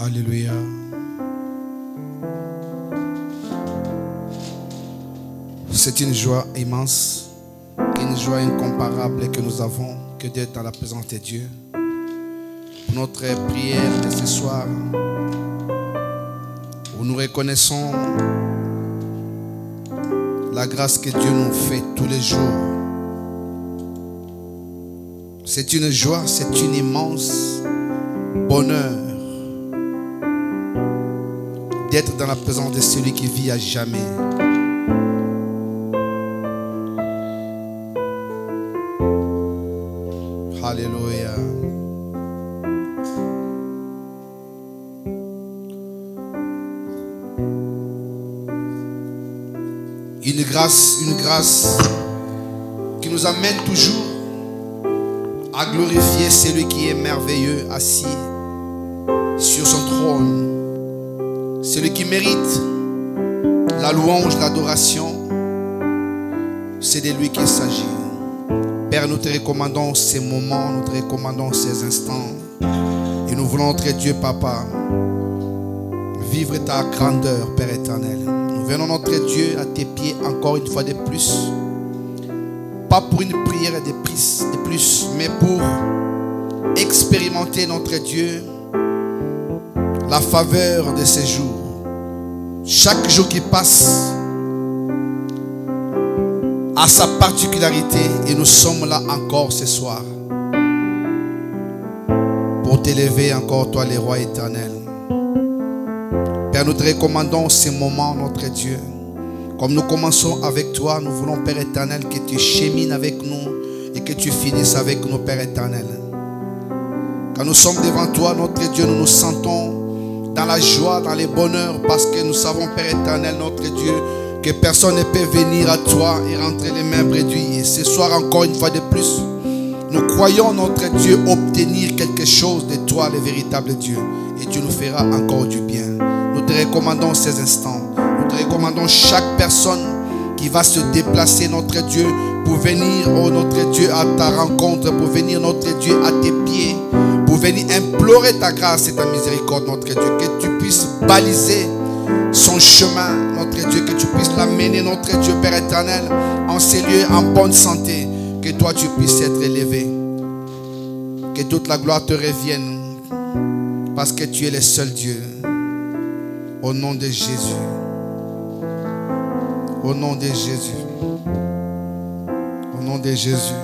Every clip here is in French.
Alléluia. C'est une joie immense, une joie incomparable que nous avons que d'être dans la présence de Dieu. Notre prière de ce soir, où nous reconnaissons la grâce que Dieu nous fait tous les jours. C'est une joie, c'est un immense bonheur d'être dans la présence de celui qui vit à jamais. Alléluia. Une grâce qui nous amène toujours à glorifier celui qui est merveilleux, assis sur son trône. Celui qui mérite la louange, l'adoration, c'est de lui qu'il s'agit. Père, nous te recommandons ces moments, nous te recommandons ces instants. Et nous voulons, notre Dieu, Papa, vivre ta grandeur, Père éternel. Nous venons, notre Dieu, à tes pieds encore une fois de plus. Pas pour une prière de plus, mais pour expérimenter, notre Dieu, la faveur de ces jours. Chaque jour qui passe a sa particularité et nous sommes là encore ce soir pour t'élever encore, toi, le roi éternel. Père, nous te recommandons ces moments, notre Dieu. Comme nous commençons avec toi, nous voulons, Père éternel, que tu chemines avec nous et que tu finisses avec nous, Père éternel. Quand nous sommes devant toi, notre Dieu, nous nous sentons dans la joie, dans le bonheur, parce que nous savons, Père éternel, notre Dieu, que personne ne peut venir à toi et rentrer les mains réduites. Et ce soir, encore une fois de plus, nous croyons, notre Dieu, obtenir quelque chose de toi, le véritable Dieu. Et tu nous feras encore du bien. Nous te recommandons ces instants. Nous te recommandons chaque personne qui va se déplacer, notre Dieu, pour venir, oh notre Dieu, à ta rencontre, pour venir, notre Dieu, à tes pieds, pour venir implorer ta grâce et ta miséricorde, notre Dieu, que tu puisses baliser son chemin, notre Dieu, que tu puisses l'amener, notre Dieu, Père éternel, en ces lieux, en bonne santé, que toi tu puisses être élevé, que toute la gloire te revienne, parce que tu es le seul Dieu. Au nom de Jésus. Au nom de Jésus. Au nom de Jésus.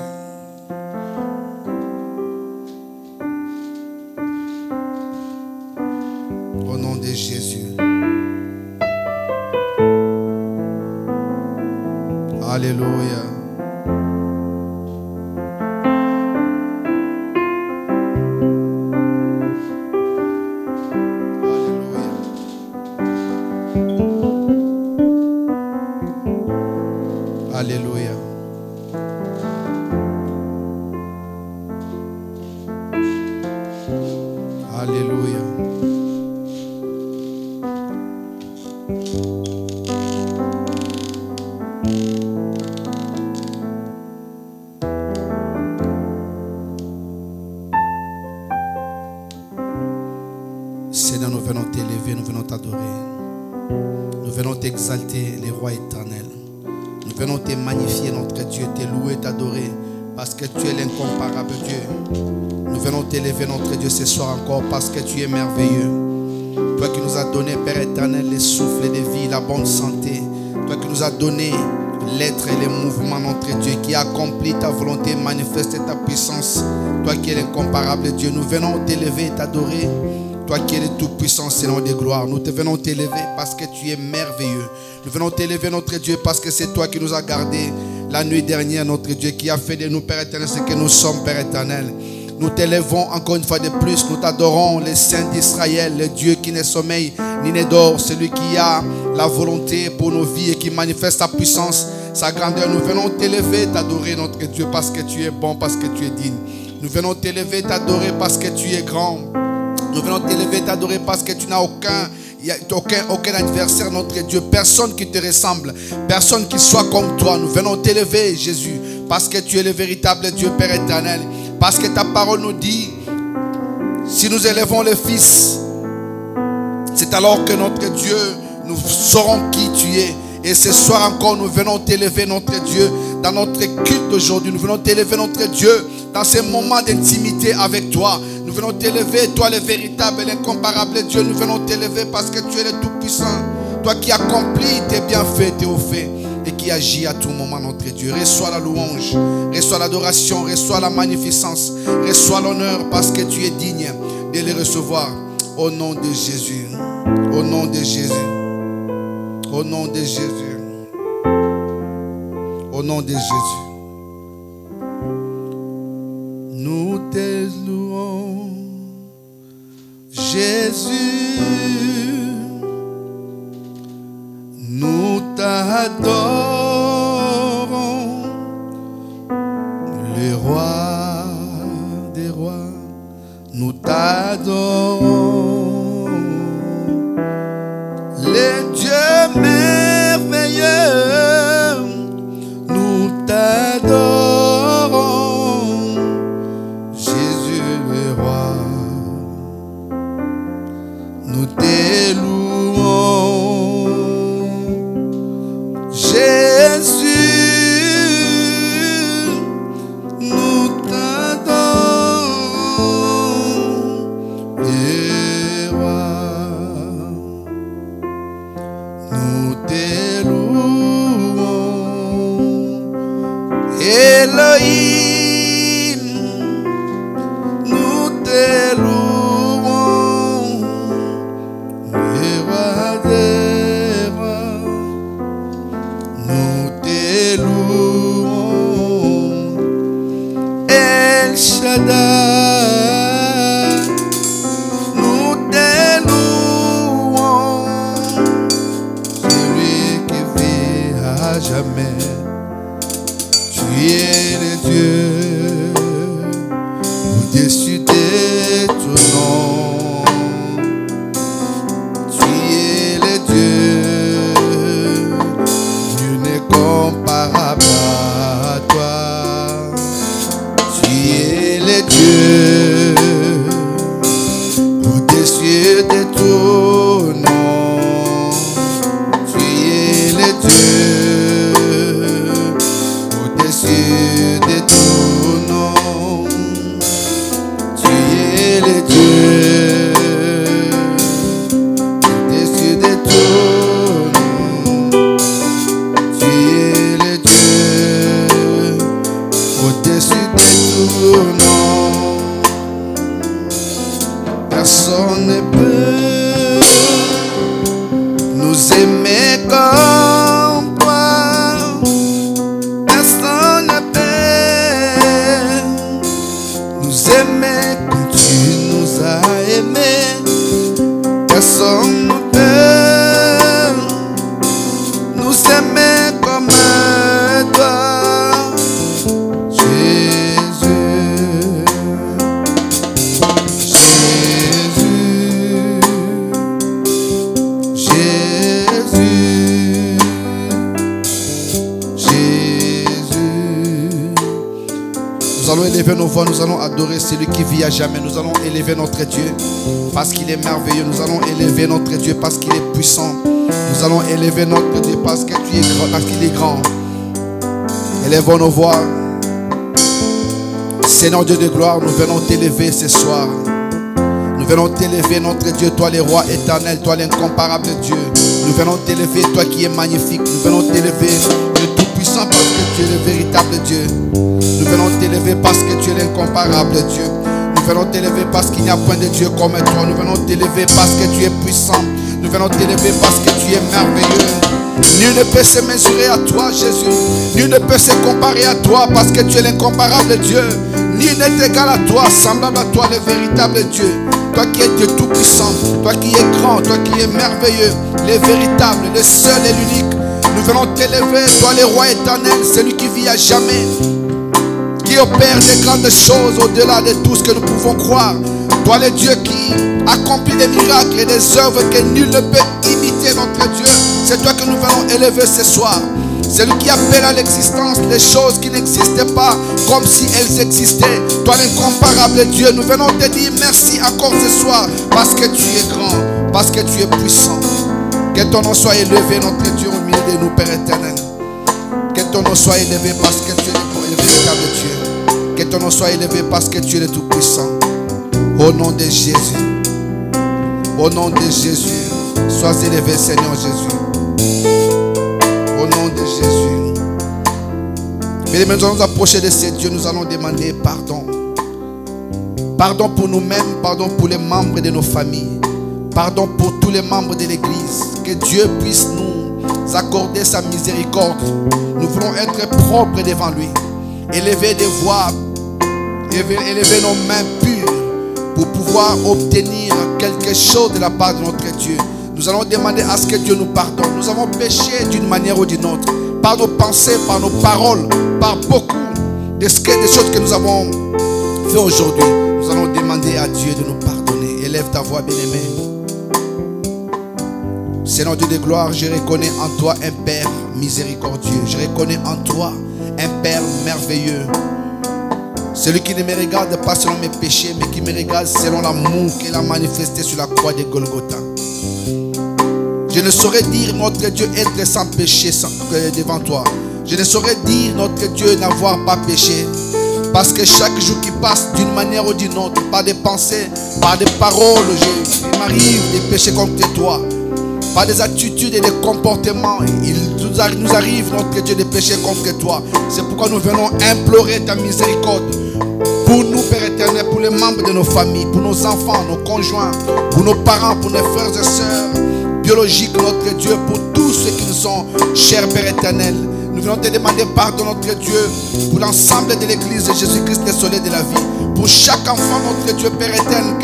Au nom de Jésus. Alléluia. Alléluia. Alléluia. Seigneur, nous venons t'élever, nous venons t'adorer. Nous venons t'exalter, les rois éternels. Nous venons te magnifier, notre Dieu, te louer, t'adorer, parce que tu es l'incomparable Dieu. Nous venons t'élever, notre Dieu, ce soir encore, parce que tu es merveilleux. Toi qui nous as donné, Père éternel, le souffle de vie, la bonne santé. Toi qui nous as donné l'être et les mouvements, notre Dieu, qui accomplit ta volonté, manifeste ta puissance. Toi qui es l'incomparable Dieu, nous venons t'élever et t'adorer. Toi qui es le tout-puissant, Seigneur de gloire, nous te venons t'élever parce que tu es merveilleux. Nous venons t'élever, notre Dieu, parce que c'est toi qui nous as gardés la nuit dernière, notre Dieu, qui a fait de nous, Père éternel, ce que nous sommes, Père éternel. Nous t'élèvons encore une fois de plus, nous t'adorons, le Saint d'Israël, le Dieu qui ne sommeille ni ne dort, celui qui a la volonté pour nos vies et qui manifeste sa puissance, sa grandeur. Nous venons t'élever, t'adorer, notre Dieu, parce que tu es bon, parce que tu es digne. Nous venons t'élever, t'adorer, parce que tu es grand. Nous venons t'élever, t'adorer parce que tu n'as aucun adversaire, notre Dieu. Personne qui te ressemble, personne qui soit comme toi. Nous venons t'élever, Jésus, parce que tu es le véritable Dieu, Père éternel. Parce que ta parole nous dit, si nous élevons le Fils, C'est alors que notre Dieu, nous saurons qui tu es. Et ce soir encore, nous venons t'élever notre Dieu dans notre culte d'aujourd'hui. Nous venons t'élever notre Dieu dans ces moments d'intimité avec toi. Nous venons t'élever, toi le véritable et l'incomparable Dieu. Nous venons t'élever parce que tu es le Tout-Puissant. Toi qui accomplis tes bienfaits, tes hauts faits et qui agis à tout moment notre Dieu. Reçois la louange, reçois l'adoration, reçois la magnificence, reçois l'honneur parce que tu es digne de les recevoir. Au nom de Jésus, au nom de Jésus. Au nom de Jésus. Au nom de Jésus. Nous te louons, Jésus. Nous t'adorons, le roi des rois. Nous t'adorons, le Dieu merveilleux, nous t'adorons, Jésus le roi, nous t'élouons, Jésus, nous t'adorons, le roi. Nous t'élouons, Elohim, nous t'élouons, le roi des rois, nous t'élouons, El Shaddai, nous t'élouons. Jamais, tu es le Dieu au-dessus de tout nom. Tu es le Dieu, Dieu n'est comparable à toi. Tu es le Dieu au-dessus de tout nom. Tu es le Dieu de tout nom, tu es le Dieu, au-dessus de tout nom, tu es le Dieu, au-dessus de tout nom. Personne ne peut nous aimer comme toi. Aimer comme tu nous as aimés, personne ne peut nous aimer comme toi, Jésus, Jésus, Jésus, Jésus. Nous allons élever nos voix, nous allons adorer celui qui vit à jamais. Nous allons élever notre Dieu parce qu'il est merveilleux. Nous allons élever notre Dieu parce qu'il est puissant. Nous allons élever notre Dieu parce que tu es grand, parce qu'il est grand. Élevons nos voix. Seigneur Dieu de gloire, nous venons t'élever ce soir. Nous venons t'élever notre Dieu, toi le roi éternel, toi l'incomparable Dieu. Nous venons t'élever, toi qui es magnifique. Nous venons t'élever, le tout-puissant parce que tu es le véritable Dieu. Nous venons t'élever parce que tu es l'incomparable Dieu. Nous venons t'élever parce qu'il n'y a point de Dieu comme toi. Nous venons t'élever parce que tu es puissant. Nous venons t'élever parce que tu es merveilleux. Nul ne peut se mesurer à toi, Jésus. Nul ne peut se comparer à toi parce que tu es l'incomparable Dieu. Nul n'est égal à toi, semblable à toi, le véritable Dieu. Toi qui es Dieu tout-puissant, toi qui es grand, toi qui es merveilleux, le véritable, le seul et l'unique. Nous venons t'élever, toi le roi éternel, celui qui vit à jamais, qui opère des grandes choses au-delà de tout ce que nous pouvons croire. Toi le Dieu qui accomplit des miracles et des œuvres que nul ne peut imiter, notre Dieu. C'est toi que nous venons élever ce soir. C'est lui qui appelle à l'existence les choses qui n'existaient pas comme si elles existaient. Toi l'incomparable Dieu, nous venons te dire merci encore ce soir parce que tu es grand, parce que tu es puissant. Que ton nom soit élevé, notre Dieu, au milieu de nous, Père éternel. Que ton nom soit élevé parce que tu es le véritable Dieu. Que ton nom soit élevé parce que tu es le Tout-Puissant. Au nom de Jésus. Au nom de Jésus. Sois élevé, Seigneur Jésus. Au nom de Jésus. Mais nous allons nous approcher de ces dieux. Nous allons demander pardon. Pardon pour nous-mêmes. Pardon pour les membres de nos familles. Pardon pour tous les membres de l'église. Que Dieu puisse nous accorder sa miséricorde. Nous voulons être propres devant lui. Élever des voix. Élever nos mains pures. Pour pouvoir obtenir quelque chose de la part de notre Dieu. Nous allons demander à ce que Dieu nous pardonne. Nous avons péché d'une manière ou d'une autre. Par nos pensées, par nos paroles, par beaucoup des choses que nous avons fait aujourd'hui. Nous allons demander à Dieu de nous pardonner. Élève ta voix, bien-aimé. Seigneur Dieu de gloire, je reconnais en toi un Père miséricordieux. Je reconnais en toi un Père merveilleux. Celui qui ne me regarde pas selon mes péchés, mais qui me regarde selon l'amour qu'il a manifesté sur la croix de Golgotha. Je ne saurais dire notre Dieu être sans péché devant toi. Je ne saurais dire notre Dieu n'avoir pas péché. Parce que chaque jour qui passe d'une manière ou d'une autre, par des pensées, par des paroles, il m'arrive de pécher contre toi. Par des attitudes et des comportements, il nous arrive, notre Dieu, de pécher contre toi. C'est pourquoi nous venons implorer ta miséricorde. Pour nous, Père éternel, pour les membres de nos familles, pour nos enfants, nos conjoints, pour nos parents, pour nos frères et sœurs biologiques, notre Dieu, pour tous ceux qui nous sont chers, Père éternel. Nous venons te demander pardon, notre Dieu, pour l'ensemble de l'église de Jésus-Christ, le soleil de la vie. Pour chaque enfant, notre Dieu, Père éternel,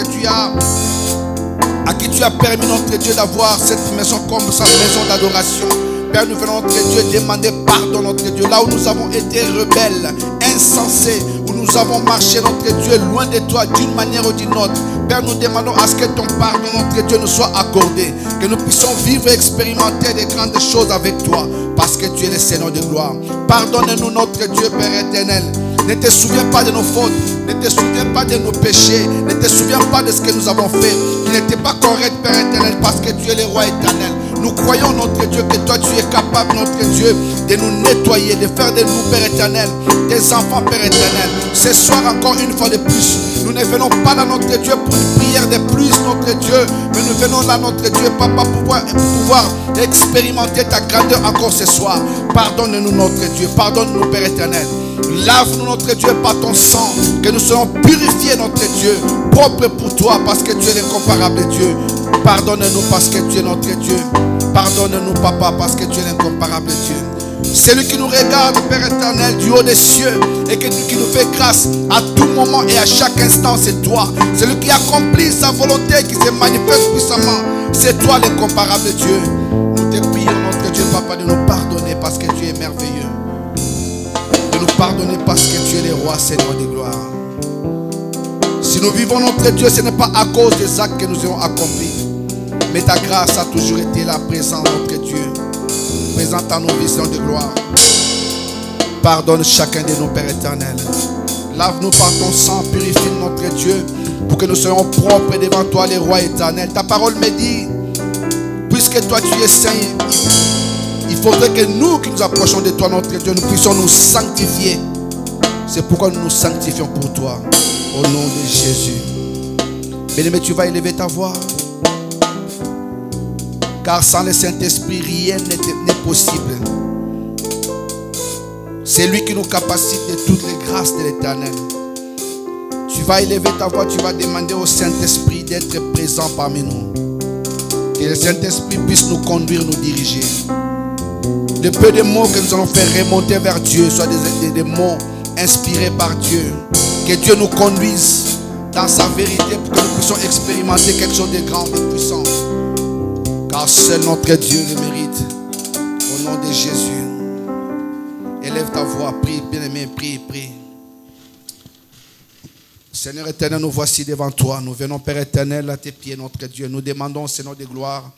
à qui tu as permis, notre Dieu, d'avoir cette maison comme sa maison d'adoration. Père, nous venons, notre Dieu, demander pardon, notre Dieu, là où nous avons été rebelles, insensés, où nous avons marché, notre Dieu, loin de toi, d'une manière ou d'une autre. Père, nous demandons à ce que ton pardon, notre Dieu, nous soit accordé. Que nous puissions vivre et expérimenter des grandes choses avec toi. Parce que tu es le Seigneur de gloire. Pardonne-nous, notre Dieu, Père éternel. Ne te souviens pas de nos fautes. Ne te souviens pas de nos péchés. Ne te souviens pas de ce que nous avons fait. Qui n'était pas correct, Père éternel, parce que tu es le roi éternel. Nous croyons, notre Dieu, que toi, tu es capable, notre Dieu, de nous nettoyer, de faire de nous, Père éternel, des enfants, Père éternel. Ce soir, encore une fois de plus, nous ne venons pas là, notre Dieu, pour une prière de plus, notre Dieu, mais nous venons là, notre Dieu, Papa, pour pouvoir expérimenter ta grandeur encore ce soir. Pardonne-nous, notre Dieu, pardonne-nous, Père éternel. Lave-nous, notre Dieu, par ton sang, que nous soyons purifiés, notre Dieu, propres pour toi, parce que tu es l'incomparable Dieu. Pardonne-nous parce que tu es notre Dieu. Pardonne-nous, Papa, parce que tu es l'incomparable Dieu. Celui qui nous regarde, Père éternel, du haut des cieux, et qui nous fait grâce à tout moment et à chaque instant, c'est toi. Celui qui accomplit sa volonté, qui se manifeste puissamment, c'est toi l'incomparable Dieu. Nous te prions, notre Dieu, Papa, de nous pardonner parce que tu es merveilleux. De nous pardonner parce que tu es le roi, Seigneur de gloire. Si nous vivons, notre Dieu, ce n'est pas à cause des actes que nous avons accomplis. Mais ta grâce a toujours été là, présente, notre Dieu. Présente à nos vies, Seigneur de gloire. Pardonne chacun de nos pères éternels. Lave-nous par ton sang, purifie notre Dieu, pour que nous soyons propres devant toi, les rois éternels. Ta parole me dit, puisque toi tu es saint, il faudrait que nous qui nous approchons de toi, notre Dieu, nous puissions nous sanctifier. C'est pourquoi nous nous sanctifions pour toi. Au nom de Jésus. Bien-aimé, tu vas élever ta voix. Car sans le Saint-Esprit, rien n'est possible. C'est lui qui nous capacite de toutes les grâces de l'Éternel. Tu vas élever ta voix, tu vas demander au Saint-Esprit d'être présent parmi nous. Que le Saint-Esprit puisse nous conduire, nous diriger. Le peu de mots que nous allons faire remonter vers Dieu soient des mots inspirés par Dieu. Que Dieu nous conduise dans sa vérité pour que nous puissions expérimenter quelque chose de grand, de puissant. Car seul notre Dieu le mérite. Au nom de Jésus. Élève ta voix, prie, bien-aimé, prie, prie. Seigneur éternel, nous voici devant toi. Nous venons, Père éternel, à tes pieds, notre Dieu. Nous demandons, Seigneur de gloire,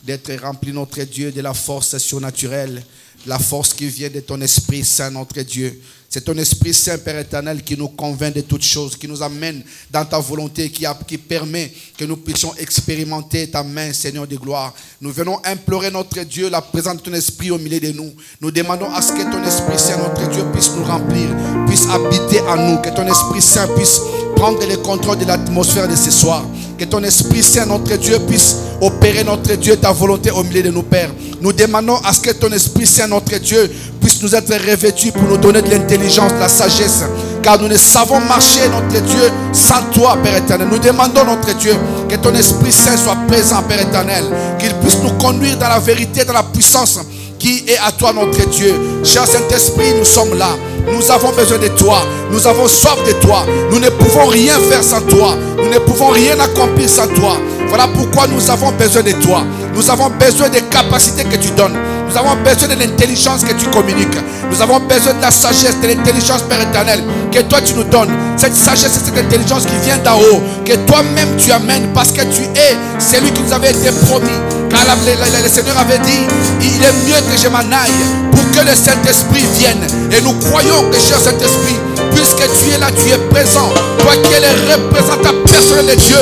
d'être rempli, notre Dieu, de la force surnaturelle, la force qui vient de ton Esprit Saint, notre Dieu. C'est ton Esprit Saint, Père éternel, qui nous convainc de toutes choses, qui nous amène dans ta volonté, qui permet que nous puissions expérimenter ta main, Seigneur de gloire. Nous venons implorer, notre Dieu, la présence de ton Esprit au milieu de nous. Nous demandons à ce que ton Esprit Saint, notre Dieu, puisse nous remplir, puisse habiter en nous, que ton Esprit Saint puisse prendre le contrôle de l'atmosphère de ce soir. Que ton Esprit Saint, notre Dieu, puisse opérer, notre Dieu, ta volonté au milieu de nos pères. Nous demandons à ce que ton Esprit Saint, notre Dieu, puisse nous être revêtu pour nous donner de l'intelligence, de la sagesse. Car nous ne savons marcher, notre Dieu, sans toi, Père éternel. Nous demandons, notre Dieu, que ton Esprit Saint soit présent, Père éternel. Qu'il puisse nous conduire dans la vérité, dans la puissance qui est à toi, notre Dieu. Cher Saint-Esprit, nous sommes là. Nous avons besoin de toi. Nous avons soif de toi. Nous ne pouvons rien faire sans toi. Nous ne pouvons rien accomplir sans toi. Voilà pourquoi nous avons besoin de toi. Nous avons besoin des capacités que tu donnes. Nous avons besoin de l'intelligence que tu communiques. Nous avons besoin de la sagesse, de l'intelligence, Père éternel, que toi tu nous donnes. Cette sagesse et cette intelligence qui vient d'en haut, que toi-même tu amènes, parce que tu es celui qui nous avait été promis. Car le Seigneur avait dit, il est mieux que je m'en aille pour que le Saint-Esprit vienne. Et nous croyons que, cher Saint-Esprit, puisque tu es là, tu es présent. Toi qui es le représentant personnel de Dieu,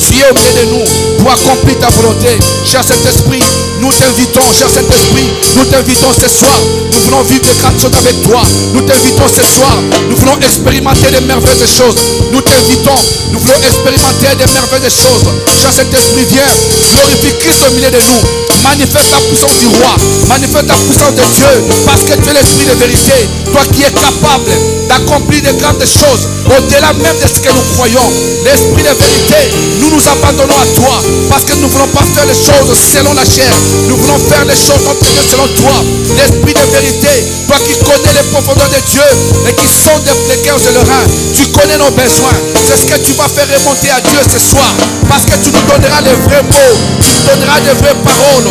tu es au milieu de nous pour accomplir ta volonté. Cher Saint-Esprit, nous t'invitons, cher Saint-Esprit, nous t'invitons ce soir. Nous voulons vivre de grandes choses avec toi. Nous t'invitons ce soir. Nous voulons expérimenter des merveilleuses choses. Nous t'invitons. Nous voulons expérimenter des merveilleuses choses. Cher Saint-Esprit, viens. Glorifie Christ au milieu de nous. Manifeste la puissance du roi. Manifeste la puissance de Dieu. Parce que tu es l'esprit de vérité. Toi qui es capable d'accomplir de grandes choses. Au-delà même de ce que nous croyons. L'esprit de vérité. Nous nous abandonnons à toi. Parce que nous ne voulons pas faire les choses selon la chair. Nous voulons faire les choses selon toi. L'esprit de vérité. Toi qui connais les profondeurs de Dieu. Et qui sont les cœurs et le rein. Tu connais nos besoins. C'est ce que tu vas faire remonter à Dieu ce soir. Parce que tu nous donneras les vrais mots. Tu nous donneras les vraies paroles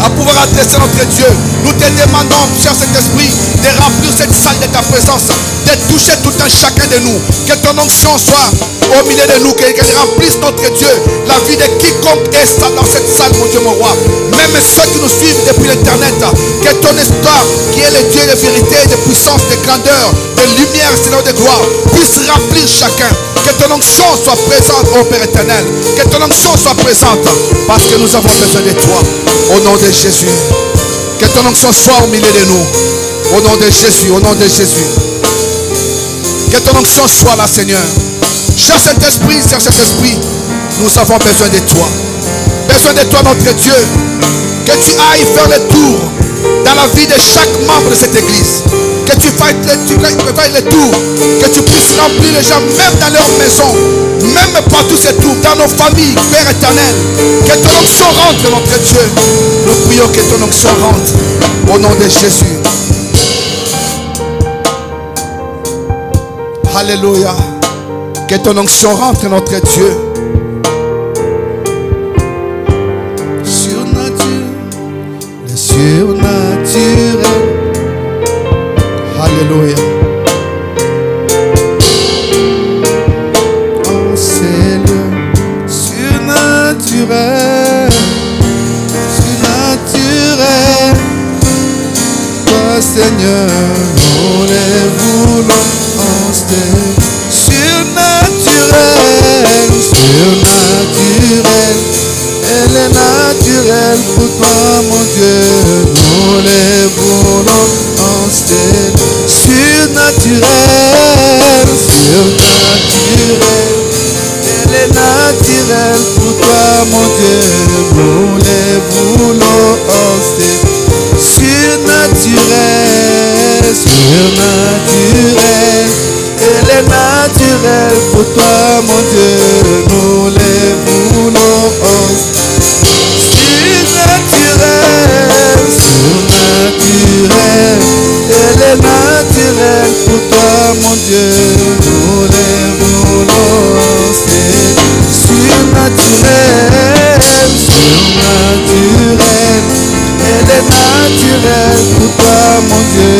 à pouvoir adresser notre Dieu. Nous te demandons, cher Saint-Esprit, de remplir cette salle de ta présence, de toucher tout un chacun de nous. Que ton onction soit au milieu de nous, qu'elle remplisse notre Dieu, la vie de quiconque est dans cette salle, mon Dieu, mon roi. Même ceux qui nous suivent depuis l'internet, que ton histoire, qui est le Dieu de vérité, de puissance, de grandeur, de lumière, Seigneur de gloire, puisse remplir chacun. Que ton onction soit présente, ô Père éternel. Que ton onction soit présente, parce que nous avons besoin de toi. Au nom de Jésus. Que ton onction soit au milieu de nous. Au nom de Jésus, au nom de Jésus. Que ton onction soit là, Seigneur. Cher Saint-Esprit, nous avons besoin de toi. Besoin de toi, notre Dieu. Que tu ailles faire le tour dans la vie de chaque membre de cette église. Que tu fasses le tour. Que tu puisses remplir les gens, même dans leur maison. Même partout ces tours, dans nos familles, Père éternel. Que ton onction rentre, notre Dieu. Nous prions que ton onction rentre. Au nom de Jésus. Alléluia. Que ton onction rentre, notre Dieu. Surnaturel. Alléluia. Oh, c'est le surnaturel. Surnaturel. Toi, Seigneur, nous les voulons. Oh, c'est surnaturel. Surnaturel. Elle est naturelle pour toi, mon Dieu. Nous les voulons en stèle. Surnaturel, surnaturel. Elle est naturelle pour toi, mon Dieu. Nous les voulons en stèle. Surnaturel, surnaturel. Elle est naturelle pour toi, mon Dieu. Nous les voulons en stèle. Surnaturel, surnaturel. Elle est naturelle pour toi, mon Dieu. Nous les voulons, c'est surnaturel, surnaturel. Elle est naturelle pour toi, mon Dieu.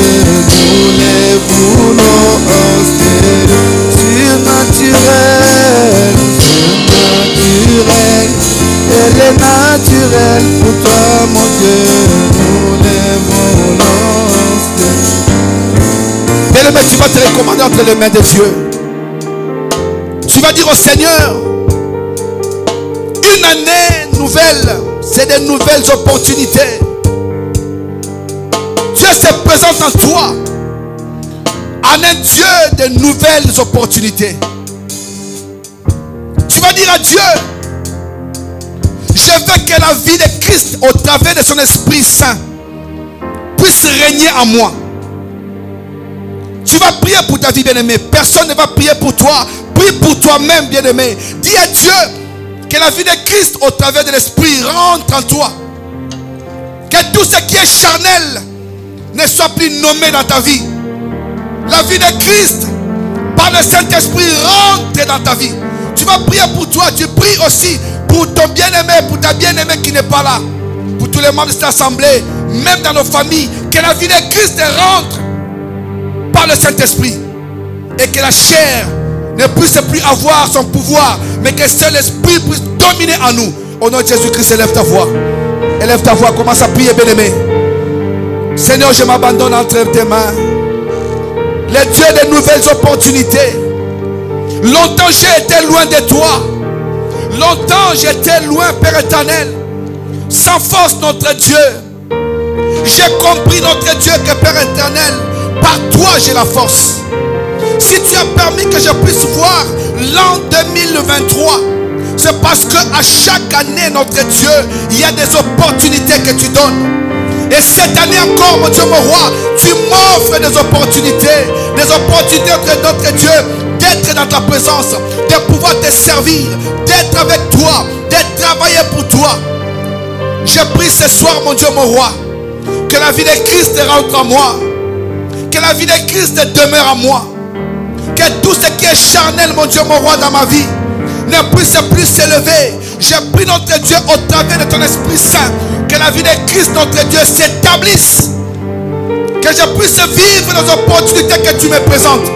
Nous les voulons, c'est surnaturel, surnaturel. Elle est naturelle pour toi. que tu vas te recommander entre les mains de Dieu. Tu vas dire au Seigneur, une année nouvelle, c'est de nouvelles opportunités. Dieu se présente en toi en un Dieu de nouvelles opportunités. Tu vas dire à Dieu, je veux que la vie de Christ au travers de son Esprit Saint puisse régner en moi. Tu vas prier pour ta vie, bien-aimé. Personne ne va prier pour toi. Prie pour toi-même, bien-aimé. Dis à Dieu que la vie de Christ au travers de l'Esprit rentre en toi. Que tout ce qui est charnel ne soit plus nommé dans ta vie. La vie de Christ par le Saint-Esprit rentre dans ta vie. Tu vas prier pour toi. Tu pries aussi pour ton bien-aimé, pour ta bien-aimée qui n'est pas là. Pour tous les membres de cette assemblée, même dans nos familles. Que la vie de Christ rentre par le Saint-Esprit. Et que la chair ne puisse plus avoir son pouvoir, mais que seul l'Esprit puisse dominer en nous. Au nom de Jésus-Christ, élève ta voix. Élève ta voix, commence à prier, bien-aimé. Seigneur, je m'abandonne entre tes mains. Le Dieu de nouvelles opportunités. Longtemps j'ai été loin de toi. Longtemps j'étais loin, Père éternel. Sans force, notre Dieu. J'ai compris, notre Dieu, que Père éternel, par toi j'ai la force. Si tu as permis que je puisse voir l'an 2023, c'est parce que à chaque année, notre Dieu, il y a des opportunités que tu donnes. Et cette année encore, mon Dieu, mon roi, tu m'offres des opportunités entre notre Dieu, d'être dans ta présence, de pouvoir te servir, d'être avec toi, de travailler pour toi. Je prie ce soir, mon Dieu, mon roi, que la vie de Christ rentre en moi, que la vie de Christ demeure en moi, que tout ce qui est charnel, mon Dieu, mon roi, dans ma vie, ne puisse plus s'élever. Je prie, notre Dieu, au travers de ton Esprit Saint, que la vie de Christ, notre Dieu, s'établisse. Que je puisse vivre les opportunités que tu me présentes.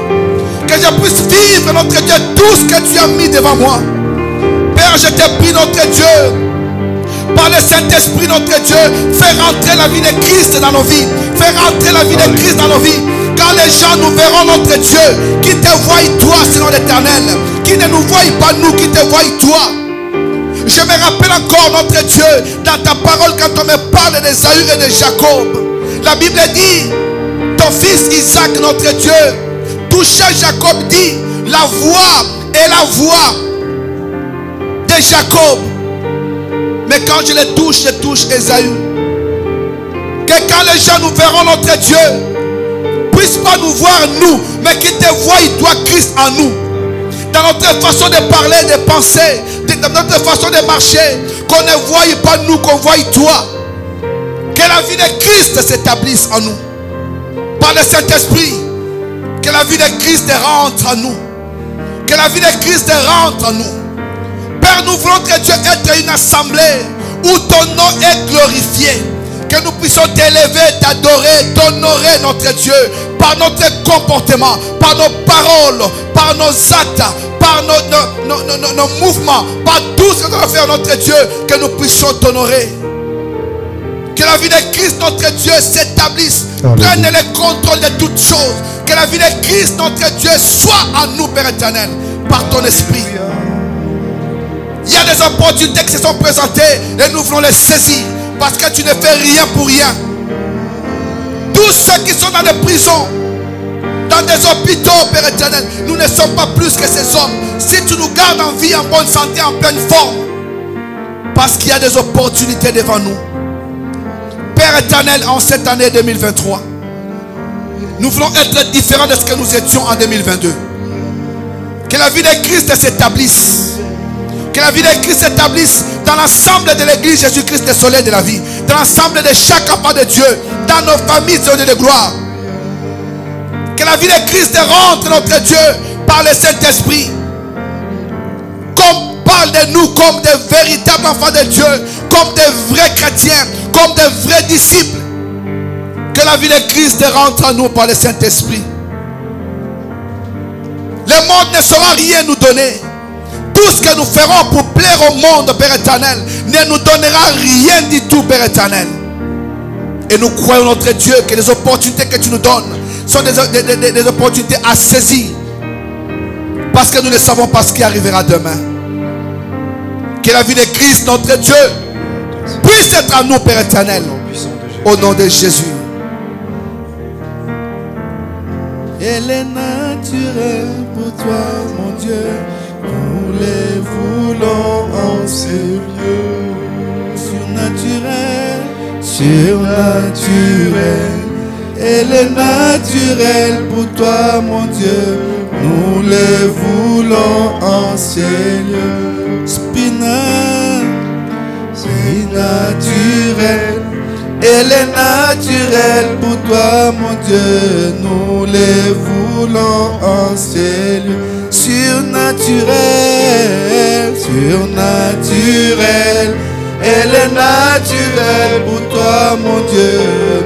Que je puisse vivre, notre Dieu, tout ce que tu as mis devant moi. Père, je te prie, notre Dieu, par le Saint-Esprit, notre Dieu, fais rentrer la vie de Christ dans nos vies. Fais rentrer la vie de Christ dans nos vies. Quand les gens nous verront, notre Dieu, qui te voient toi, Seigneur l'Éternel, qui ne nous voient pas nous, qui te voient toi. Je me rappelle encore, notre Dieu, dans ta parole, quand on me parle d'Ésaü et de Jacob, la Bible dit, ton fils Isaac, notre Dieu, toucha Jacob, dit, la voix est la voix de Jacob. Mais quand je touche Ésaü. Que quand les gens nous verront, notre Dieu, puisse pas nous voir nous, mais qu'ils te voient, toi, Christ en nous. Dans notre façon de parler, de penser, dans notre façon de marcher, qu'on ne voie pas nous, qu'on voie toi. Que la vie de Christ s'établisse en nous. Par le Saint-Esprit, que la vie de Christ rentre en nous. Que la vie de Christ rentre en nous. Père, nous voulons, que Dieu, être une assemblée où ton nom est glorifié. Que nous puissions t'élever, t'adorer, t'honorer, notre Dieu, par notre comportement, par nos paroles, par nos actes, par nos mouvements, par tout ce que nous va faire, notre Dieu, que nous puissions t'honorer. Que la vie de Christ, notre Dieu, s'établisse. Prenne le contrôle de toutes choses. Que la vie de Christ, notre Dieu, soit en nous, Père éternel, par ton esprit. Il y a des opportunités qui se sont présentées et nous voulons les saisir. Parce que tu ne fais rien pour rien. Tous ceux qui sont dans des prisons, dans des hôpitaux, Père éternel, nous ne sommes pas plus que ces hommes. Si tu nous gardes en vie, en bonne santé, en pleine forme, parce qu'il y a des opportunités devant nous. Père éternel, en cette année 2023, nous voulons être différents de ce que nous étions en 2022. Que la vie de Christ s'établisse. Que la vie de Christ s'établisse dans l'ensemble de l'église Jésus-Christ, le soleil de la vie. Dans l'ensemble de chaque enfant de Dieu. Dans nos familles de gloire. Que la vie de Christ rentre, notre Dieu, par le Saint-Esprit. Qu'on parle de nous comme des véritables enfants de Dieu. Comme des vrais chrétiens. Comme des vrais disciples. Que la vie de Christ rentre en nous par le Saint-Esprit. Le monde ne saura rien nous donner. Tout ce que nous ferons pour plaire au monde, Père éternel, ne nous donnera rien du tout, Père éternel. Et nous croyons, notre Dieu, que les opportunités que tu nous donnes sont des opportunités à saisir. Parce que nous ne savons pas ce qui arrivera demain. Que la vie de Christ, notre Dieu, puisse être à nous, Père éternel. Au nom de Jésus. Elle est naturelle pour toi, mon Dieu. Nous les voulons en ce lieu. Surnaturel, surnaturel. Elle est naturelle pour toi, mon Dieu. Nous les voulons en ce lieu. Spirituel. Elle est naturelle pour toi, mon Dieu. Nous les voulons en ce lieu. Surnaturel, surnaturel. Elle est naturelle pour toi, mon Dieu.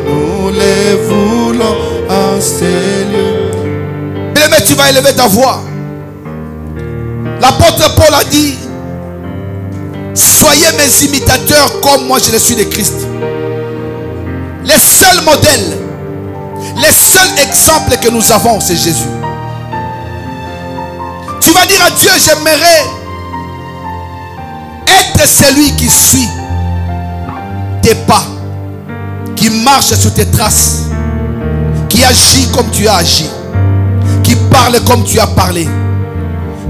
Nous les voulons en ce lieu. Bien-aimé, tu vas élever ta voix. L'apôtre Paul a dit: soyez mes imitateurs comme moi je le suis de Christ. Les seuls modèles, les seuls exemples que nous avons, c'est Jésus. Tu vas dire à Dieu: j'aimerais être celui qui suit tes pas, qui marche sur tes traces, qui agit comme tu as agi, qui parle comme tu as parlé,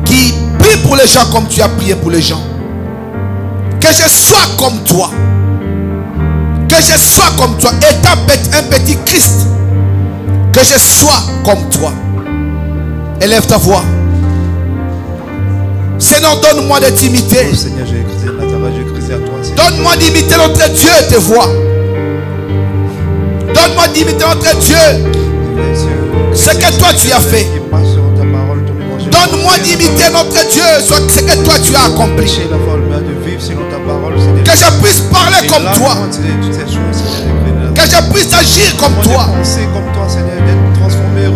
qui prie pour les gens comme tu as prié pour les gens. Que je sois comme toi. Que je sois comme toi. Étant un petit Christ. Que je sois comme toi. Élève ta voix. Seigneur, donne-moi de t'imiter. Donne-moi d'imiter notre Dieu tes voix. Donne-moi d'imiter notre Dieu. Ce que toi tu as fait. Donne-moi d'imiter notre Dieu, ce que toi tu as accompli. Que je puisse parler comme toi. Que je puisse agir comme toi.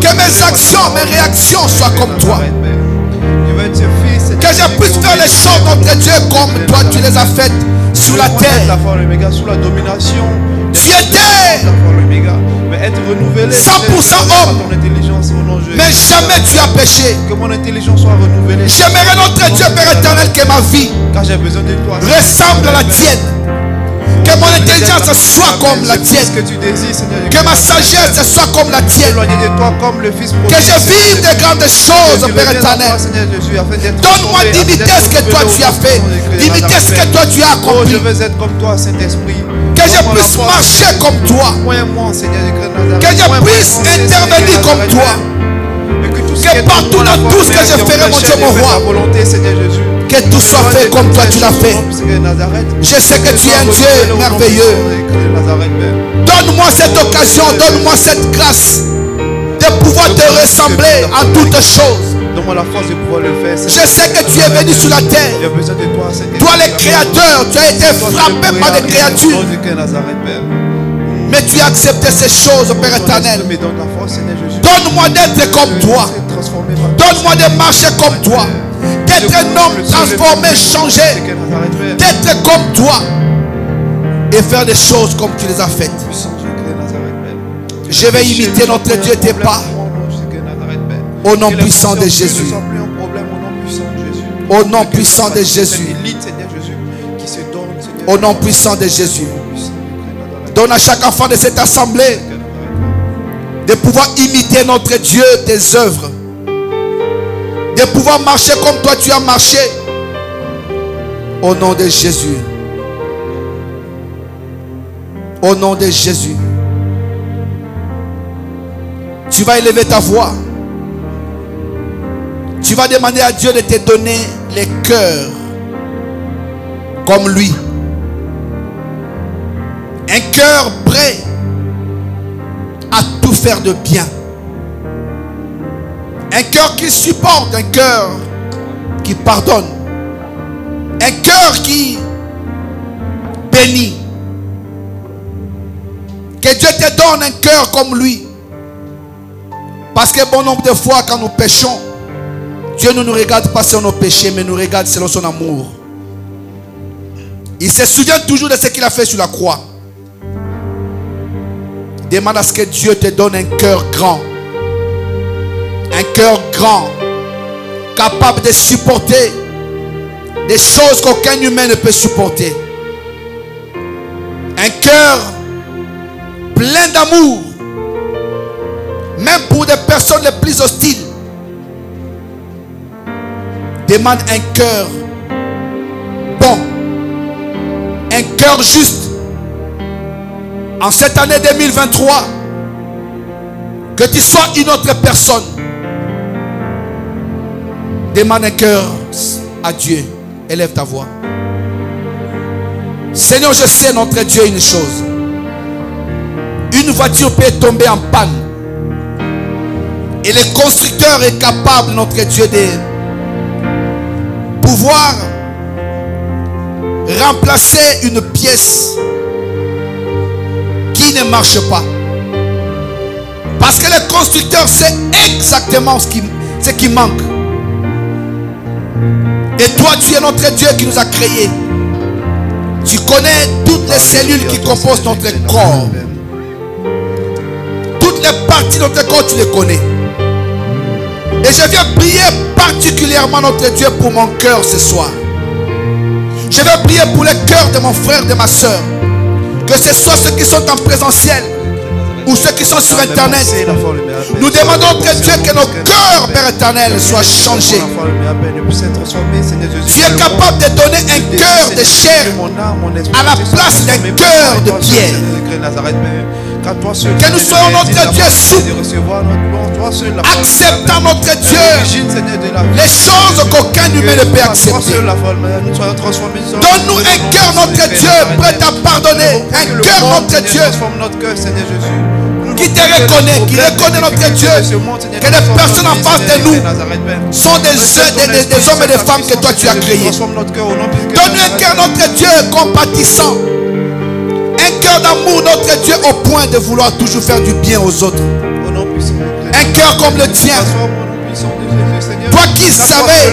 Que mes actions, mes réactions soient comme toi. Que je puisse faire les choses, notre Dieu, comme toi tu les as faites sur la terre. Tu étais 100% homme, mais jamais tu as péché. J'aimerais notre Dieu, Père éternel, que ma vie ressemble à la tienne. Que mon intelligence soit comme la tienne. Que ma sagesse soit comme la tienne. Que je vive de grandes choses, Père éternel. Donne-moi d'imiter ce que toi tu as fait. D'imiter ce que toi tu as accompli. Que je puisse marcher comme toi. Que je puisse intervenir comme toi. Que partout dans tout ce que je ferai, mon Dieu, mon roi, que tout soit fait comme toi tu l'as fait. Je sais que tu es un Dieu merveilleux. Donne-moi cette occasion, donne-moi cette grâce de pouvoir te ressembler en toutes choses. Je sais que tu es venu sur la terre. Toi le créateur, tu as été frappé par des créatures. Mais tu as accepté ces choses, Père éternel. Donne-moi d'être comme toi. Donne-moi de marcher comme toi. D'être un homme transformé, changé. D'être comme toi. Et faire des choses comme tu les as faites. Je vais imiter notre Dieu tes pas. Au nom puissant de Jésus. Au nom puissant de Jésus. Au nom puissant de Jésus. Donne à chaque enfant de cette assemblée de pouvoir imiter notre Dieu, tes œuvres. De pouvoir marcher comme toi tu as marché. Au nom de Jésus. Au nom de Jésus. Tu vas élever ta voix. Tu vas demander à Dieu de te donner les cœurs comme lui. Un cœur prêt à tout faire de bien. Un cœur qui supporte, un cœur qui pardonne. Un cœur qui bénit. Que Dieu te donne un cœur comme lui. Parce que bon nombre de fois quand nous péchons, Dieu ne nous regarde pas sur nos péchés, mais nous regarde selon son amour. Il se souvient toujours de ce qu'il a fait sur la croix. Demande à ce que Dieu te donne un cœur grand cœur grand, capable de supporter des choses qu'aucun humain ne peut supporter. Un cœur plein d'amour, même pour des personnes les plus hostiles. Demande un cœur bon, un cœur juste. En cette année 2023, que tu sois une autre personne, demande un cœur à Dieu. Élève ta voix. Seigneur, je sais, notre Dieu, une chose. Une voiture peut tomber en panne. Et le constructeur est capable, notre Dieu, de pouvoir remplacer une pièce qui ne marche pas. Parce que le constructeur sait exactement ce qui manque. Et toi, tu es notre Dieu qui nous a créés. Tu connais toutes les cellules qui composent notre corps. Toutes les parties de notre corps, tu les connais. Et je viens prier particulièrement notre Dieu pour mon cœur ce soir. Je vais prier pour le cœur de mon frère, de ma soeur. Que ce soit ceux qui sont en présentiel ou ceux qui sont sur internet. Nous demandons au Dieu que nos cœurs, Père éternel, soient changés. Tu es capable de donner un cœur de chair à la place d'un cœur de pierre. Que nous soyons notre Dieu souple, acceptant notre Dieu les choses qu'aucun humain ne peut accepter. Donne-nous un cœur, notre Dieu, prêt à pardonner. Un cœur, notre Dieu, qui te reconnaît, qui reconnaît notre Dieu, que les personnes en face de nous sont des hommes et des femmes que toi tu as créés. Donne-nous un cœur, notre Dieu, compatissant. Un cœur d'amour, notre Dieu, au point de vouloir toujours faire du bien aux autres. Un cœur comme le tien. Toi qui savais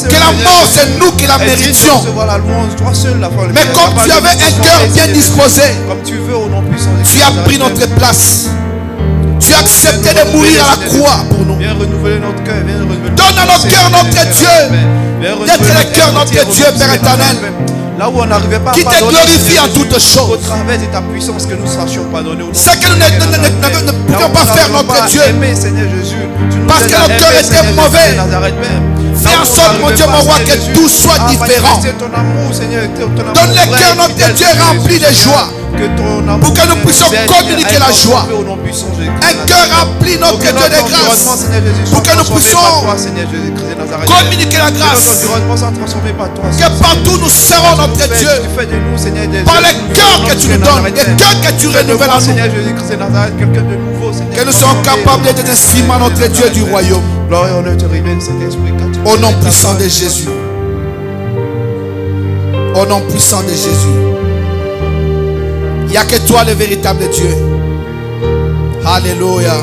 que la mort, c'est nous qui la méritions. Mais comme tu avais un cœur bien disposé, tu as pris notre place. Tu as accepté de mourir à la croix pour nous. Donne à nos cœurs, notre Dieu, d'être le cœur, notre Dieu, Père éternel, qui te glorifie en toutes choses. Ce que nous ne pouvions pas faire, notre Dieu, parce que notre cœur était mauvais. Fais en sorte, mon Dieu, mon roi, que tout soit différent. Donne le cœur, notre Dieu, rempli de joie, pour que nous puissions communiquer la joie. Un cœur rempli, notre Dieu, de grâce, pour que nous puissions communiquer la grâce. Que partout nous serons, notre Dieu, par le cœur que tu nous donnes, le cœur que tu renouvelles en nous. Que nous soyons capables d'être des instruments, notre Dieu, du royaume. Au nom puissant de Jésus. Au nom puissant de Jésus. Il n'y a que toi le véritable Dieu. Alléluia.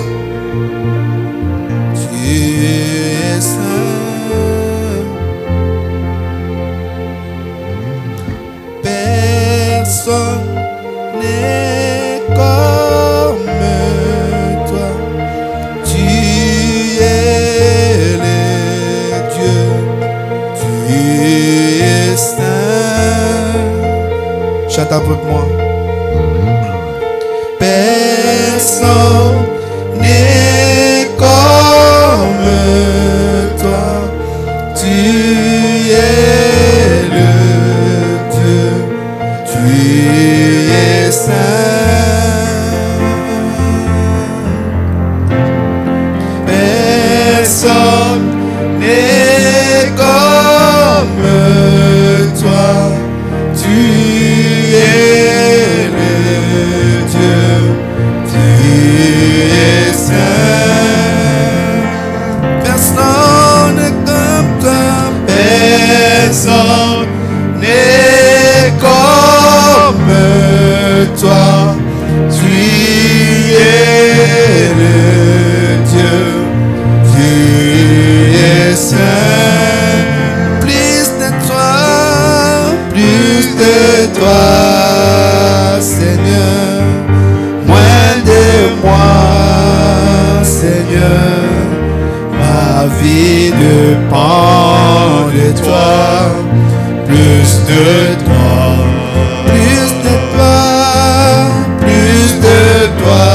Tu es saint. Personne n'est comme toi. Tu es le Dieu. Tu es saint. Chante avec moi. Personne n'est comme toi. Tu es le Dieu. Tu es saint. Personne n'est comme toi. Tu es le Dieu. Tu es saint. Personne n'est comme toi. Personne n'est comme toi. Tu es le Dieu. Tu es saint. Plus de toi, Seigneur. Moins de moi, Seigneur. Ma vie dépend de toi, plus de toi, plus de toi, plus de toi,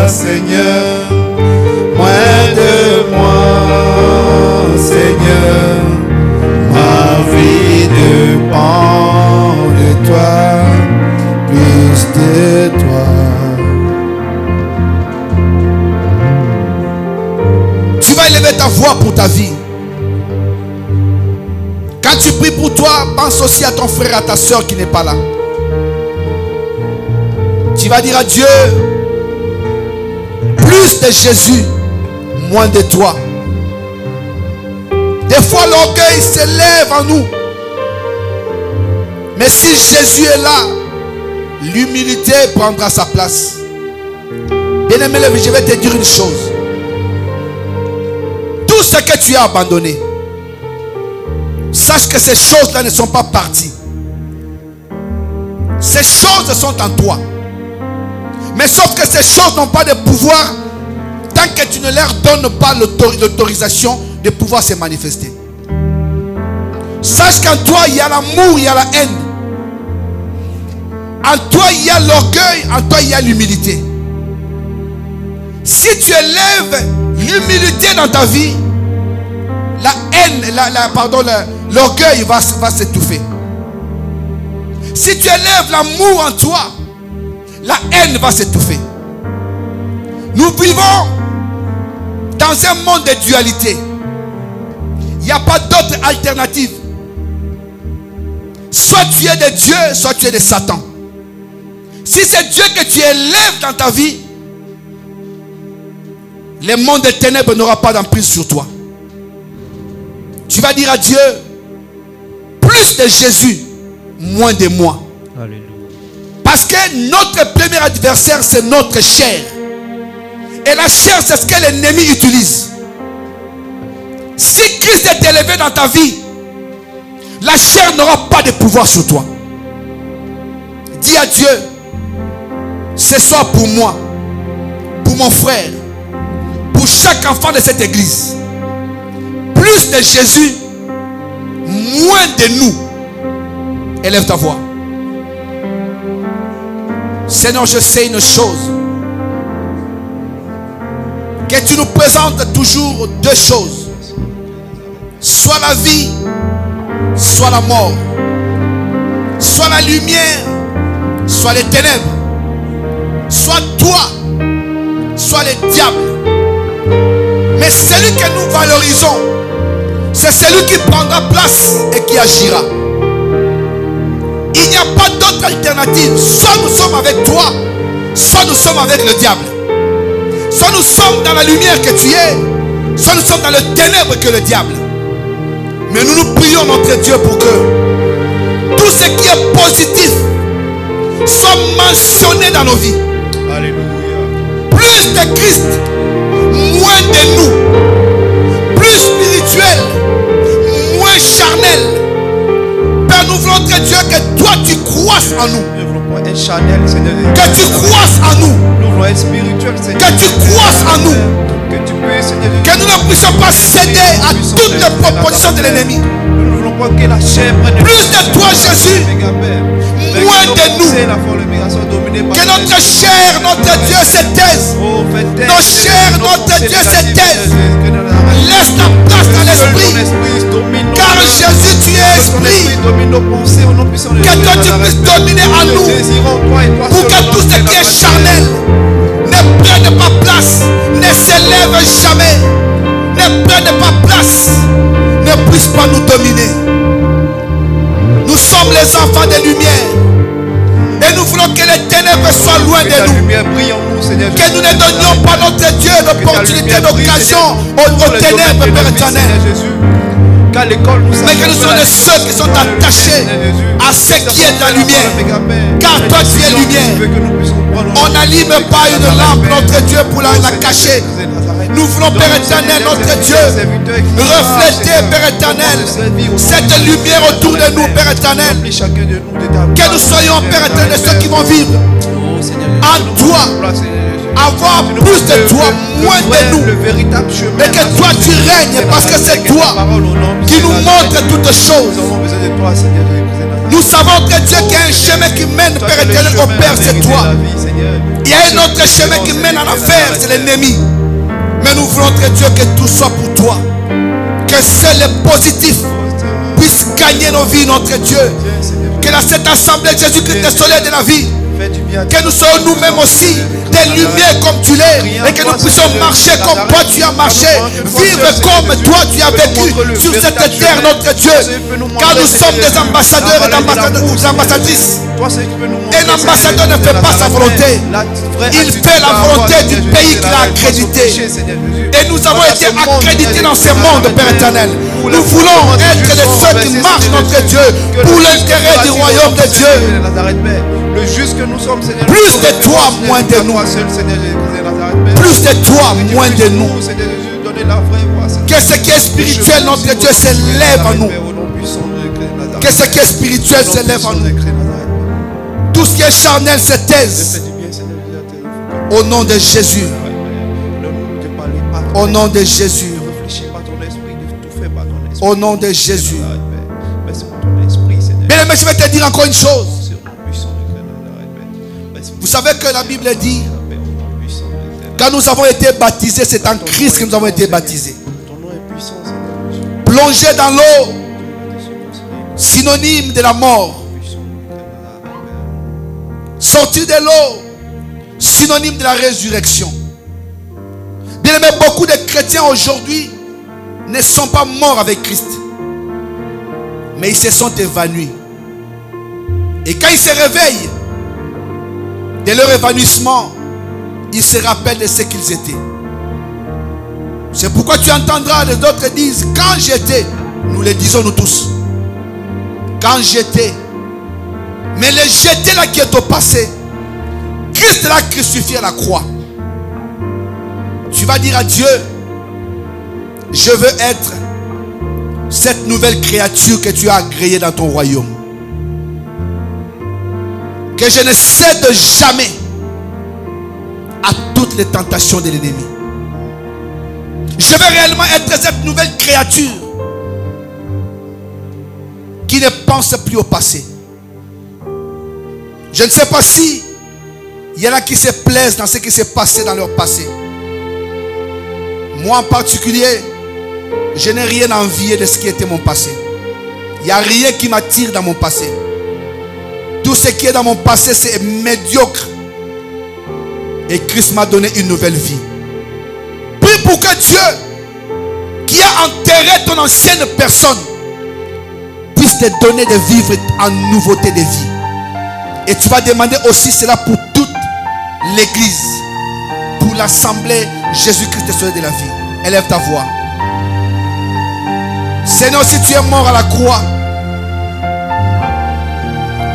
Seigneur, moins de moi, Seigneur. Ma vie dépend de toi, plus de toi. Tu vas élever ta voix pour ta vie. Quand tu pries pour toi, pense aussi à ton frère, à ta soeur qui n'est pas là. Tu vas dire à Dieu, plus de Jésus, moins de toi. Des fois l'orgueil s'élève en nous. Mais si Jésus est là, l'humilité prendra sa place. Bien-aimé, je vais te dire une chose. Tout ce que tu as abandonné, sache que ces choses-là ne sont pas parties. Ces choses sont en toi. Mais sauf que ces choses n'ont pas de pouvoir tant que tu ne leur donnes pas l'autorisation de pouvoir se manifester. Sache qu'en toi il y a l'amour, il y a la haine. En toi il y a l'orgueil, en toi il y a l'humilité. Si tu élèves l'humilité dans ta vie, la haine, l'orgueil va s'étouffer. Si tu élèves l'amour en toi, la haine va s'étouffer. Nous vivons dans un monde de dualité. Il n'y a pas d'autre alternative. Soit tu es de Dieu, soit tu es de Satan. Si c'est Dieu que tu élèves dans ta vie, le monde des ténèbres n'aura pas d'emprise sur toi. Tu vas dire à Dieu, plus de Jésus, moins de moi. Alléluia. Parce que notre premier adversaire, c'est notre chair. Et la chair, c'est ce que l'ennemi utilise. Si Christ est élevé dans ta vie, la chair n'aura pas de pouvoir sur toi. Dis à Dieu, ce soir pour moi, pour mon frère, pour chaque enfant de cette église, plus de Jésus, moins de nous. Élève ta voix. Seigneur, je sais une chose, que tu nous présentes toujours deux choses, soit la vie, soit la mort, soit la lumière, soit les ténèbres, soit toi, soit le diable. Mais celui que nous valorisons, c'est celui qui prendra place et qui agira. Il n'y a pas d'autre alternative. Soit nous sommes avec toi, soit nous sommes avec le diable. Soit nous sommes dans la lumière que tu es, soit nous sommes dans le ténèbre que le diable. Mais nous nous prions notre Dieu pour que tout ce qui est positif soit mentionné dans nos vies. Alléluia. Plus de Christ, moins de nous. Plus spirituel, moins charnel. Père, nous voulons que Dieu, que toi tu croisses en nous. Nous voulons pas être charnel, Seigneur. Que tu croisses en nous. Nous voulons être spirituel, Seigneur. Que tu croisses en nous. Que tu puisses, Seigneur. Que nous ne puissions pas céder à toutes les propositions de l'ennemi. Nous ne voulons pas que la chair prenne Plus de toi, Jésus, moins de nous. Que notre chair, notre Dieu se taise. Nos chairs, notre Dieu se taise. Laisse ta place dans l'esprit. Car Jésus, tu es esprit. Que toi tu puisses dominer en nous. Pour que tout ce qui est charnel ne prenne pas place, ne s'élève jamais, ne prenne pas place, ne puisse pas nous dominer. Nous sommes les enfants des lumières. Et nous voulons que les ténèbres soient loin de nous. Que nous ne donnions pas notre Dieu l'opportunité, d'occasion aux ténèbres, Père éternel. Mais que nous soyons de ceux qui sont attachés à ce qui est de la lumière. Car toi tu es lumière. On n'allume pas une lampe, notre Dieu, pour la cacher. Nous voulons, Père éternel, notre Dieu, refléter, Père éternel, cette lumière autour de nous, Père éternel. Que nous soyons, Père éternel, ceux qui vont vivre en toi, avoir Tu nous plus de montres toi, le moins vrai, de nous. le véritable chemin. Mais que toi tu règnes parce que c'est toi qui nous montre toutes Nous choses. avons besoin de toi, Seigneur Jésus-Christ de Nazareth. Nous savons que Dieu qui a un chemin qui mène, Toi Père qui es le éternel, au chemin, Père, la c'est vérité, toi. la vie, Seigneur. Il y a un autre chemin qui mène en enfer, c'est l'ennemi. Mais nous voulons que Dieu, que tout soit pour toi. Que seul le positif puisse gagner nos vies, notre Dieu. Que dans cette assemblée, Jésus-Christ, le soleil de la vie, Fais du bien. que nous soyons nous-mêmes aussi des lumières comme tu l'es, et que nous puissions marcher comme toi tu as marché, vivre comme toi tu as vécu sur cette terre, notre Dieu, car nous sommes des ambassadeurs et des ambassadrices. Un ambassadeur ne fait pas sa volonté, il fait la volonté du pays qu'il a accrédité. Et nous avons été accrédités dans ce monde, Père éternel. Nous voulons être de ceux qui marchent, notre Dieu, pour l'intérêt du royaume de Dieu. Le juste que nous sommes, Seigneur. Plus de toi, moins de nous. Plus de toi, moins de nous. Que ce qui est spirituel, notre Dieu, s'élève en nous. Que ce qui est spirituel s'élève en nous. Tout ce qui est charnel se taise. Au nom de Jésus. Au nom de Jésus. Au nom de Jésus. Bien-aimé, je vais te dire encore une chose. Vous savez que la Bible dit, quand nous avons été baptisés, c'est en Christ que nous avons été baptisés. Plongés dans l'eau, synonyme de la mort. Sortir de l'eau, synonyme de la résurrection. Bien aimé, beaucoup de chrétiens aujourd'hui ne sont pas morts avec Christ, mais ils se sont évanouis. Et quand ils se réveillent de leur évanouissement, ils se rappellent de ce qu'ils étaient. C'est pourquoi tu entendras les autres disent, quand j'étais, nous le disons nous tous, quand j'étais, mais le j'étais là qui est au passé, Christ l'a crucifié à la croix. Tu vas dire à Dieu, je veux être cette nouvelle créature que tu as agréée dans ton royaume. Que je ne cède jamais à toutes les tentations de l'ennemi. Je veux réellement être cette nouvelle créature qui ne pense plus au passé. Je ne sais pas si il y en a qui se plaisent dans ce qui s'est passé dans leur passé. Moi en particulier, je n'ai rien à envier de ce qui était mon passé. Il n'y a rien qui m'attire dans mon passé. Tout ce qui est dans mon passé, c'est médiocre. Et Christ m'a donné une nouvelle vie. Prie pour que Dieu, qui a enterré ton ancienne personne, puisse te donner de vivre en nouveauté de vie. Et tu vas demander aussi cela pour toute l'église, pour l'assemblée Jésus-Christ le soleil de la vie. Élève ta voix. Seigneur, si tu es mort à la croix,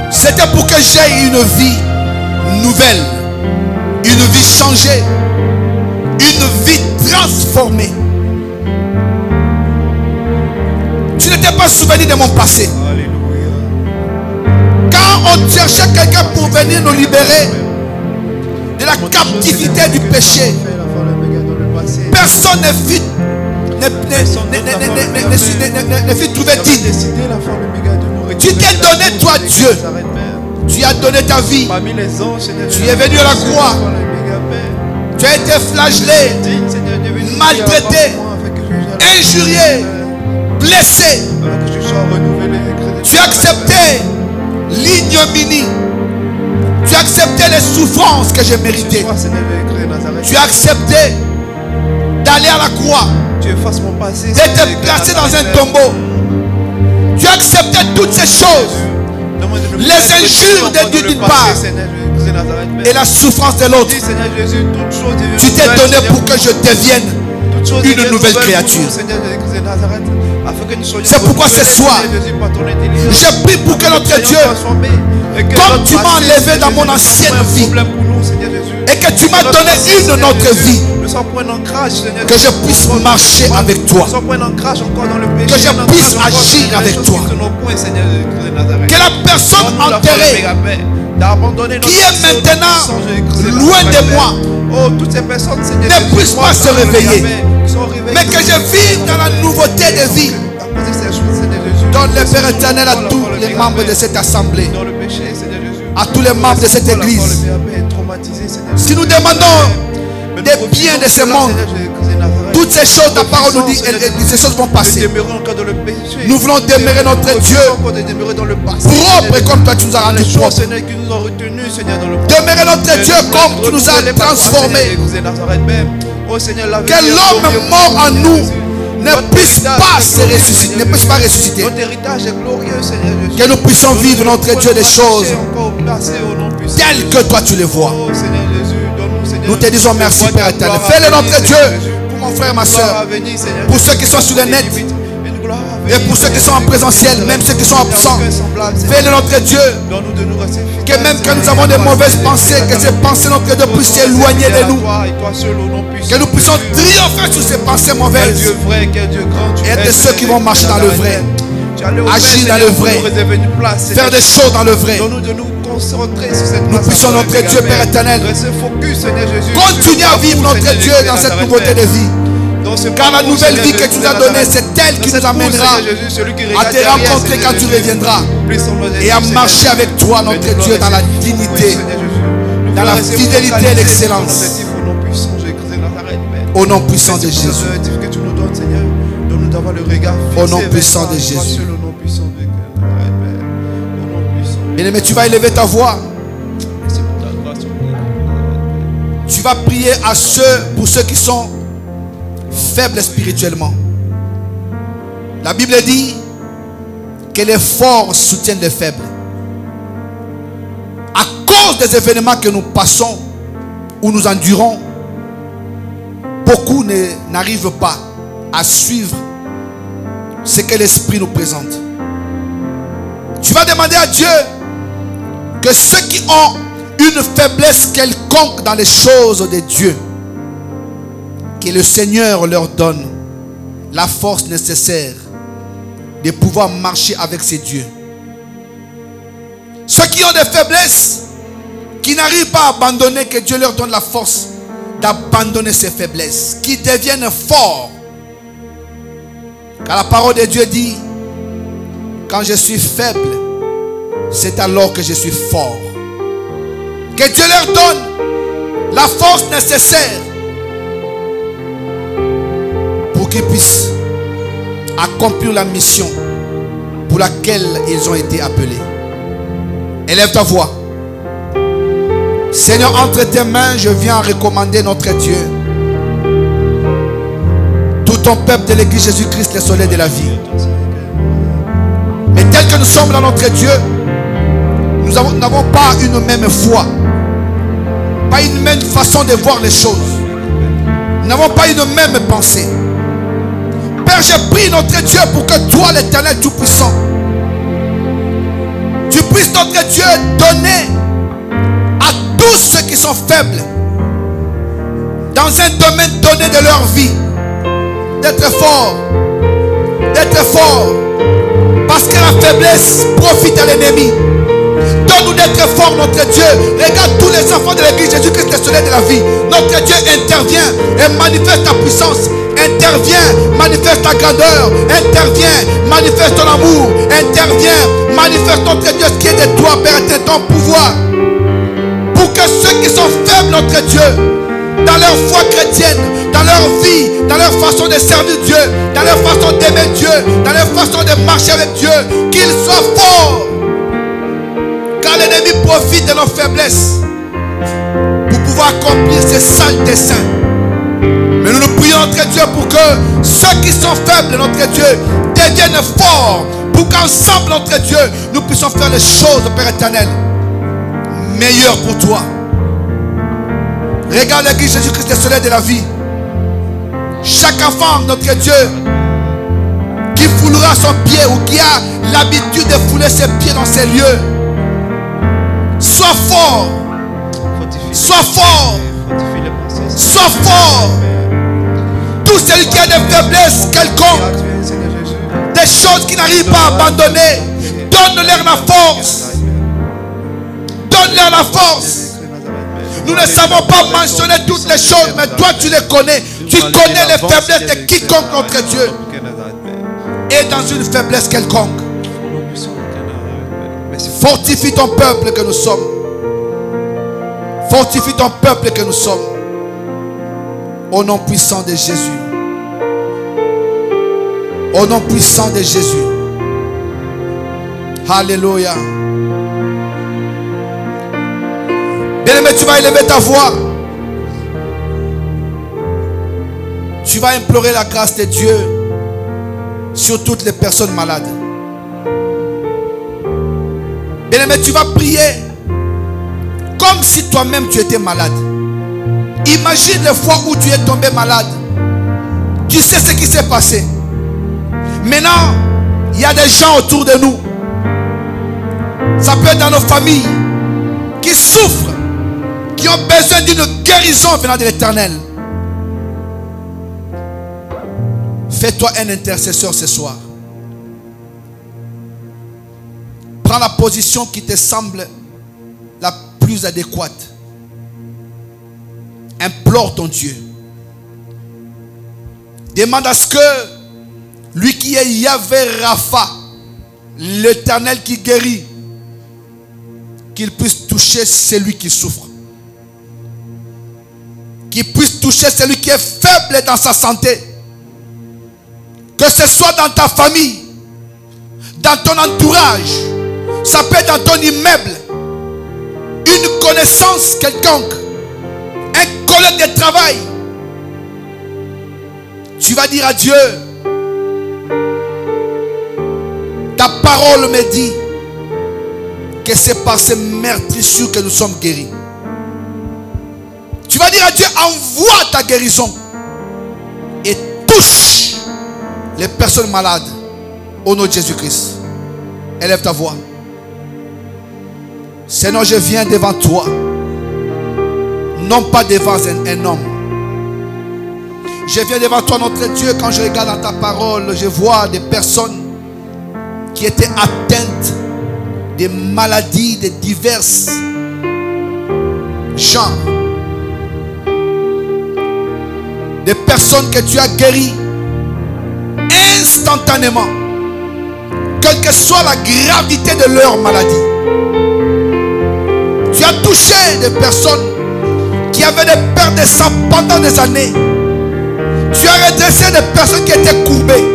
c'était pour que j'aie une vie nouvelle, une vie changée, une vie transformée. Tu n'étais pas souvenu de mon passé. Quand on cherchait quelqu'un pour venir nous libérer de la captivité du péché, personne ne fut trouvé digne. Tu t'es donné, toi Dieu. Tu as donné ta vie. Tu es venu à la croix. Tu as été flagellé, maltraité, injurié, blessé. Tu as accepté l'ignominie. Tu as accepté les souffrances que j'ai méritées. Tu as accepté d'aller à la croix, d'être placé dans un tombeau. Tu as accepté toutes ces choses, les injures de Dieu d'une part et la souffrance de l'autre. Tu t'es donné pour que je devienne une nouvelle créature. C'est pourquoi ce soir, je prie pour que notre Dieu, comme tu m'as enlevé dans mon ancienne vie et que tu m'as donné une autre vie, que je puisse marcher avec toi, que je puisse agir avec toi, que la personne enterrée d'abandonner qui est maintenant loin de moi, oh, toutes ces personnes, Seigneur, ne puissent pas se réveiller, mais que je vive dans la nouveauté de vie. Donne le Père éternel à tous les membres de cette assemblée, à tous les membres de cette église. Si nous demandons des biens de ce monde, toutes ces choses, ta parole nous dit, ces choses vont passer. Nous voulons demeurer notre Dieu propre comme toi tu nous as rendu propre. Demeurer notre Dieu comme tu nous as transformés. Que l'homme mort en nous ne puisse pas se ressusciter, ne puisse pas ressusciter. Que nous puissions vivre notre Dieu des choses telles que toi tu les vois. Nous te disons merci Père éternel. Fais-le notre Dieu pour mon frère et ma soeur, pour ceux qui sont sur le net et pour ceux qui sont en présentiel, même ceux qui sont absents. Fais-le notre Dieu. Que même quand nous avons des mauvaises pensées, que ces pensées notre Dieu puissent s'éloigner de nous. Que nous puissions triompher sur ces pensées mauvaises et être ceux qui vont marcher dans le vrai, agir dans le vrai, faire des choses dans le vrai. Nous puissions notre Dieu Père éternel continuer à vivre notre Dieu dans cette nouveauté de vie. Car la nouvelle vie que tu nous as donnée, c'est elle qui nous amènera à te rencontrer quand tu reviendras et à marcher avec toi, notre Dieu, dans la dignité, dans la fidélité et l'excellence. Au nom puissant de Jésus. Au nom puissant de Jésus. Bien-aimé, tu vas élever ta voix. Tu vas prier à pour ceux qui sont faibles spirituellement. La Bible dit que les forts soutiennent les faibles. À cause des événements que nous passons ou nous endurons, beaucoup n'arrivent pas à suivre ce que l'Esprit nous présente. Tu vas demander à Dieu que ceux qui ont une faiblesse quelconque dans les choses de Dieu, que le Seigneur leur donne la force nécessaire de pouvoir marcher avec ces dieux. Ceux qui ont des faiblesses, qui n'arrivent pas à abandonner, que Dieu leur donne la force d'abandonner ces faiblesses, qui deviennent forts. Car la parole de Dieu dit, quand je suis faible, c'est alors que je suis fort. Que Dieu leur donne la force nécessaire pour qu'ils puissent accomplir la mission pour laquelle ils ont été appelés. Élève ta voix. Seigneur, entre tes mains, je viens recommander notre Dieu, tout ton peuple de l'église Jésus-Christ, le soleil de la vie. Mais tel que nous sommes dans notre Dieu, nous n'avons pas une même foi, pas une même façon de voir les choses. Nous n'avons pas une même pensée. Père, je prie notre Dieu pour que toi, l'Éternel Tout-Puissant, tu puisses, notre Dieu, donner à tous ceux qui sont faibles dans un domaine donné de leur vie d'être forts, parce que la faiblesse profite à l'ennemi. Donne-nous d'être forts, notre Dieu. Regarde tous les enfants de l'église Jésus-Christ, le soleil de la vie. Notre Dieu intervient et manifeste ta puissance. Intervient, manifeste ta grandeur. Intervient, manifeste ton amour. Intervient, manifeste, notre Dieu, ce qui est de toi, Père, et ton pouvoir. Pour que ceux qui sont faibles, notre Dieu, dans leur foi chrétienne, dans leur vie, dans leur façon de servir Dieu, dans leur façon d'aimer Dieu, dans leur façon de marcher avec Dieu, qu'ils soient forts. Car l'ennemi profite de nos faiblesses pour pouvoir accomplir ses sales desseins. Mais nous prions notre Dieu pour que ceux qui sont faibles, notre Dieu, deviennent forts. Pour qu'ensemble, notre Dieu, nous puissions faire les choses, Père éternel, meilleures pour toi. Regarde l'église Jésus-Christ, le soleil de la vie. Chaque enfant, notre Dieu, qui foulera son pied ou qui a l'habitude de fouler ses pieds dans ces lieux, sois fort. Sois fort. Sois fort. Tout celui qui a des faiblesses quelconques, des choses qui n'arrivent pas à abandonner, donne-leur la force. Donne-leur la force. Nous ne savons pas mentionner toutes les choses, mais toi tu les connais. Tu connais les faiblesses de quiconque notre Dieu est dans une faiblesse quelconque. Fortifie ton peuple que nous sommes. Fortifie ton peuple que nous sommes. Au nom puissant de Jésus. Au nom puissant de Jésus. Alléluia. Bien-aimé, tu vas élever ta voix. Tu vas implorer la grâce de Dieu sur toutes les personnes malades. Bien-aimé, tu vas prier comme si toi-même tu étais malade. Imagine les fois où tu es tombé malade. Tu sais ce qui s'est passé. Maintenant, il y a des gens autour de nous. Ça peut être dans nos familles qui souffrent, qui ont besoin d'une guérison venant de l'Éternel. Fais-toi un intercesseur ce soir. Prends la position qui te semble la plus adéquate. Implore ton Dieu. Demande à ce que lui qui est Yahvé Rapha, l'Éternel qui guérit, qu'il puisse toucher celui qui souffre. Qu'il puisse toucher celui qui est faible dans sa santé. Que ce soit dans ta famille, dans ton entourage, ça peut être dans ton immeuble, une connaissance quelconque, un collègue de travail. Tu vas dire à Dieu, ta parole me dit que c'est par ces meurtrissures que nous sommes guéris. Tu vas dire à Dieu, envoie ta guérison et touche les personnes malades au nom de Jésus-Christ. Élève ta voix. Seigneur, je viens devant toi, non pas devant un homme. Je viens devant toi, notre Dieu. Quand je regarde dans ta parole, je vois des personnes qui étaient atteintes des maladies de divers genres. Des personnes que tu as guéries instantanément, quelle que soit la gravité de leur maladie. Tu as touché des personnes qui avaient des pertes de sang pendant des années. Tu as redressé des personnes qui étaient courbées.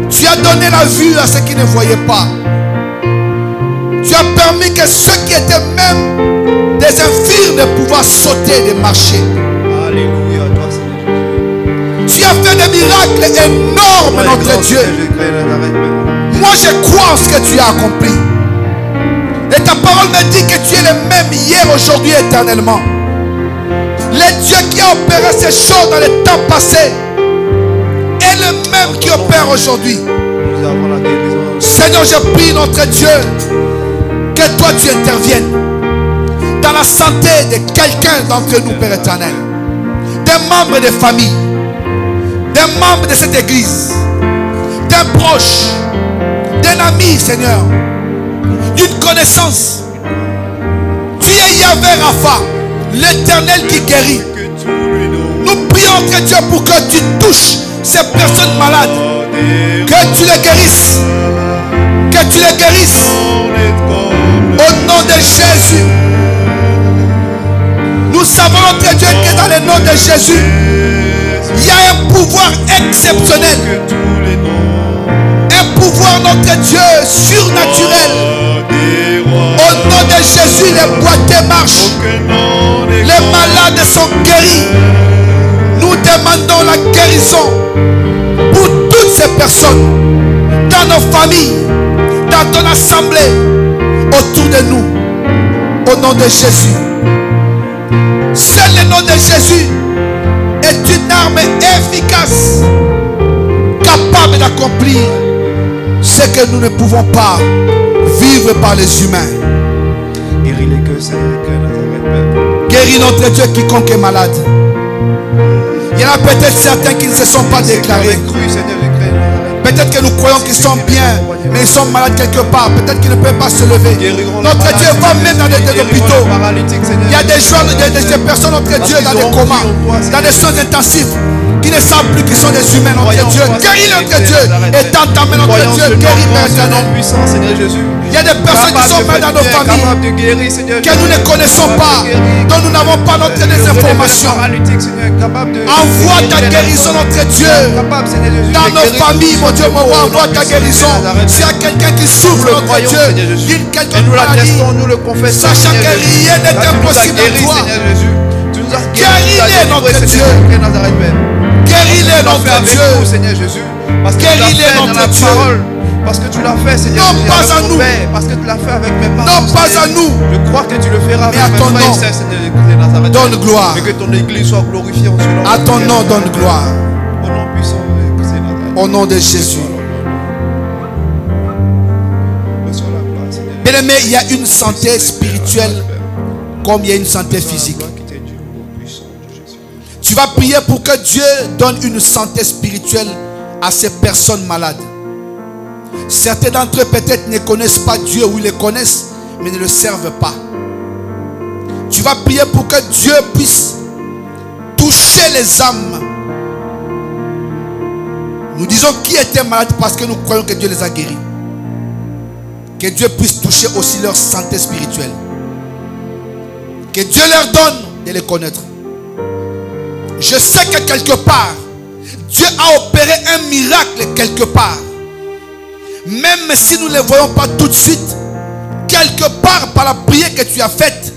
Tu as donné la vue à ceux qui ne voyaient pas. Tu as permis que ceux qui étaient même des infirmes de pouvoir sauter, de marcher. Alléluia, toi Seigneur. Tu as fait des miracles énormes, notre Dieu. Moi, je crois en ce que tu as accompli. Et ta parole me dit que tu es le même hier, aujourd'hui, éternellement. Le Dieu qui a opéré ces choses dans les temps passés est le même qui opère aujourd'hui. Nous avons la guérison. Seigneur, je prie, notre Dieu, que toi tu interviennes dans la santé de quelqu'un d'entre nous, Père éternel. Des membres de famille, des membres de cette église, d'un proche, d'un ami, Seigneur, d'une connaissance. Tu es Yahvé Rapha, l'Éternel qui guérit. Nous prions, notre Dieu, pour que tu touches ces personnes malades, que tu les guérisses, que tu les guérisses au nom de Jésus. Nous savons, notre Dieu, que dans le nom de Jésus, il y a un pouvoir exceptionnel, un pouvoir, notre Dieu, surnaturel. Au nom de Jésus, les boiteux marchent, les malades sont guéris. Nous demandons la guérison pour toutes ces personnes, dans nos familles, dans ton assemblée, autour de nous. Au nom de Jésus. Seul le nom de Jésus est une arme efficace, capable d'accomplir ce que nous ne pouvons pas vivre par les humains. Guéris les cœurs, Seigneur, Guéris notre Dieu quiconque est malade. Il y en a peut-être certains qui ne se sont pas déclarés. Peut-être que nous croyons qu'ils sont bien, mais ils sont malades quelque part. Peut-être qu'ils ne peuvent pas se lever. Notre Dieu va même dans des hôpitaux. Il y a des gens, des personnes, notre Dieu, dans des comas, dans des soins intensifs, qui ne savent plus qu'ils sont des humains, notre Dieu. Guéris notre Dieu. Et dans ta main, notre Dieu, guéris Père éternel. Il y a des personnes qui sont mal dans nos familles, que nous ne connaissons pas, dont nous n'avons pas notre désinformation. Envoie ta guérison, notre Dieu, dans nos familles, mon Dieu, mon roi, envoie ta guérison. S'il y a quelqu'un qui souffre, notre Dieu, d'une quelconque maladie, sachant que rien n'est impossible à toi. Guéris-les, notre Dieu. Guéris-les, notre Dieu. Seigneur Jésus. Guéris-les, notre Dieu. Parce que tu l'as fait, Seigneur. Non, pas à nous. Parce que tu l'as fait avec mes parents. Non, pas à nous. Je crois que tu le feras mais avec mes frères et sœurs, donne gloire. Et que ton église soit glorifiée en ce nom. À ton nom, donne gloire. Au nom puissant de Nazareth. Au nom de Jésus. Bien aimé, il y a une santé spirituelle comme il y a une santé physique. Tu vas prier pour que Dieu donne une santé spirituelle à ces personnes malades. Certains d'entre eux peut-être ne connaissent pas Dieu ou ils le connaissent, mais ne le servent pas. Tu vas prier pour que Dieu puisse toucher les âmes. Nous disons qui était malade parce que nous croyons que Dieu les a guéris. Que Dieu puisse toucher aussi leur santé spirituelle. Que Dieu leur donne de les connaître. Je sais que quelque part, Dieu a opéré un miracle quelque part. Même si nous ne le voyons pas tout de suite, quelque part par la prière que tu as faite,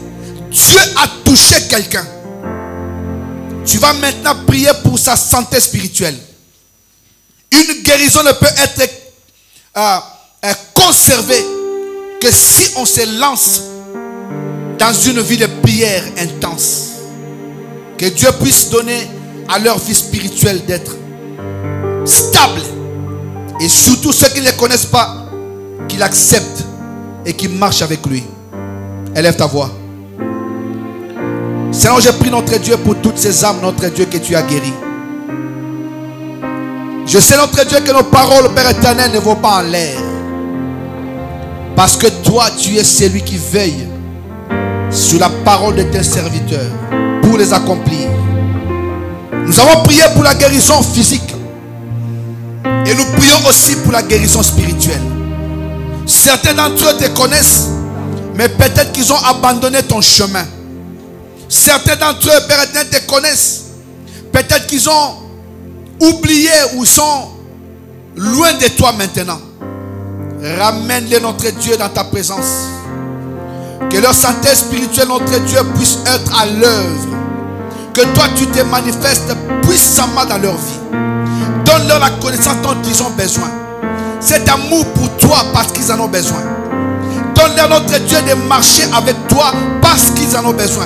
Dieu a touché quelqu'un. Tu vas maintenant prier pour sa santé spirituelle. Une guérison ne peut être conservée que si on se lance dans une vie de prière intense. Que Dieu puisse donner à leur vie spirituelle d'être stable. Et surtout ceux qui ne les connaissent pas, qu'ils l'acceptent et qu'ils marchent avec lui. Élève ta voix. Seigneur, je prie notre Dieu pour toutes ces âmes, notre Dieu, que tu as guéri. Je sais, notre Dieu, que nos paroles, Père éternel, ne vont pas en l'air. Parce que toi, tu es celui qui veille sur la parole de tes serviteurs pour les accomplir. Nous avons prié pour la guérison physique. Et nous prions aussi pour la guérison spirituelle. Certains d'entre eux te connaissent, mais peut-être qu'ils ont abandonné ton chemin. Certains d'entre eux, Père éternel, te connaissent. Peut-être qu'ils ont oublié ou sont loin de toi maintenant. Ramène-les, notre Dieu, dans ta présence. Que leur santé spirituelle, notre Dieu, puisse être à l'œuvre. Que toi, tu te manifestes puissamment dans leur vie. Donne-leur la connaissance dont ils ont besoin. Cet amour pour toi parce qu'ils en ont besoin. Donne-leur, notre Dieu, de marcher avec toi parce qu'ils en ont besoin.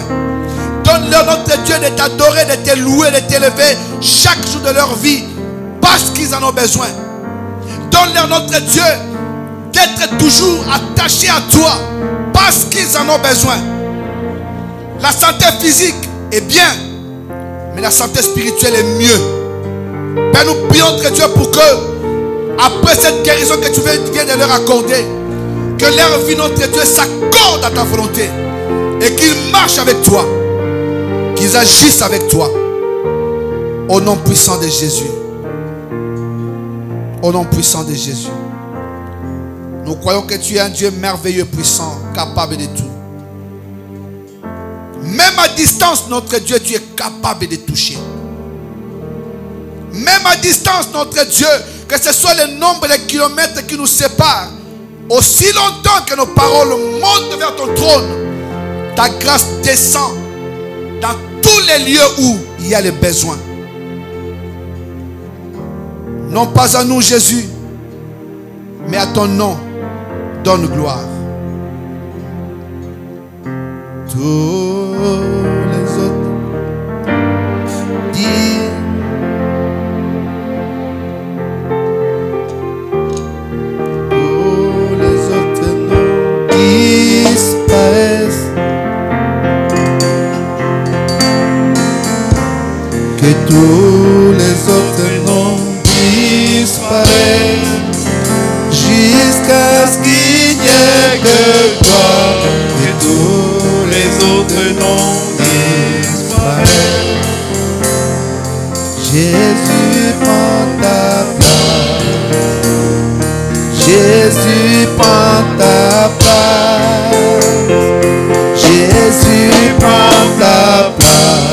Donne-leur, notre Dieu, de t'adorer, de te louer, de t'élever chaque jour de leur vie parce qu'ils en ont besoin. Donne-leur, notre Dieu, d'être toujours attachés à toi parce qu'ils en ont besoin. La santé physique est bien, mais la santé spirituelle est mieux. Père, nous prions, notre Dieu, pour que, après cette guérison que tu viens de leur accorder, que leur vie, notre Dieu, s'accorde à ta volonté et qu'ils marchent avec toi, qu'ils agissent avec toi. Au nom puissant de Jésus. Au nom puissant de Jésus. Nous croyons que tu es un Dieu merveilleux, puissant, capable de tout. Même à distance, notre Dieu, tu es capable de toucher. Même à distance, notre Dieu, que ce soit le nombre de kilomètres qui nous séparent, aussi longtemps que nos paroles montent vers ton trône, ta grâce descend dans tous les lieux où il y a les besoins. Non pas à nous, Jésus, mais à ton nom, donne gloire. Tous les autres disent, tous les autres noms disparaissent. Que tous les autres noms disparaissent. Jésus prend ta place. Jésus prend ta place. Jésus prend ta place.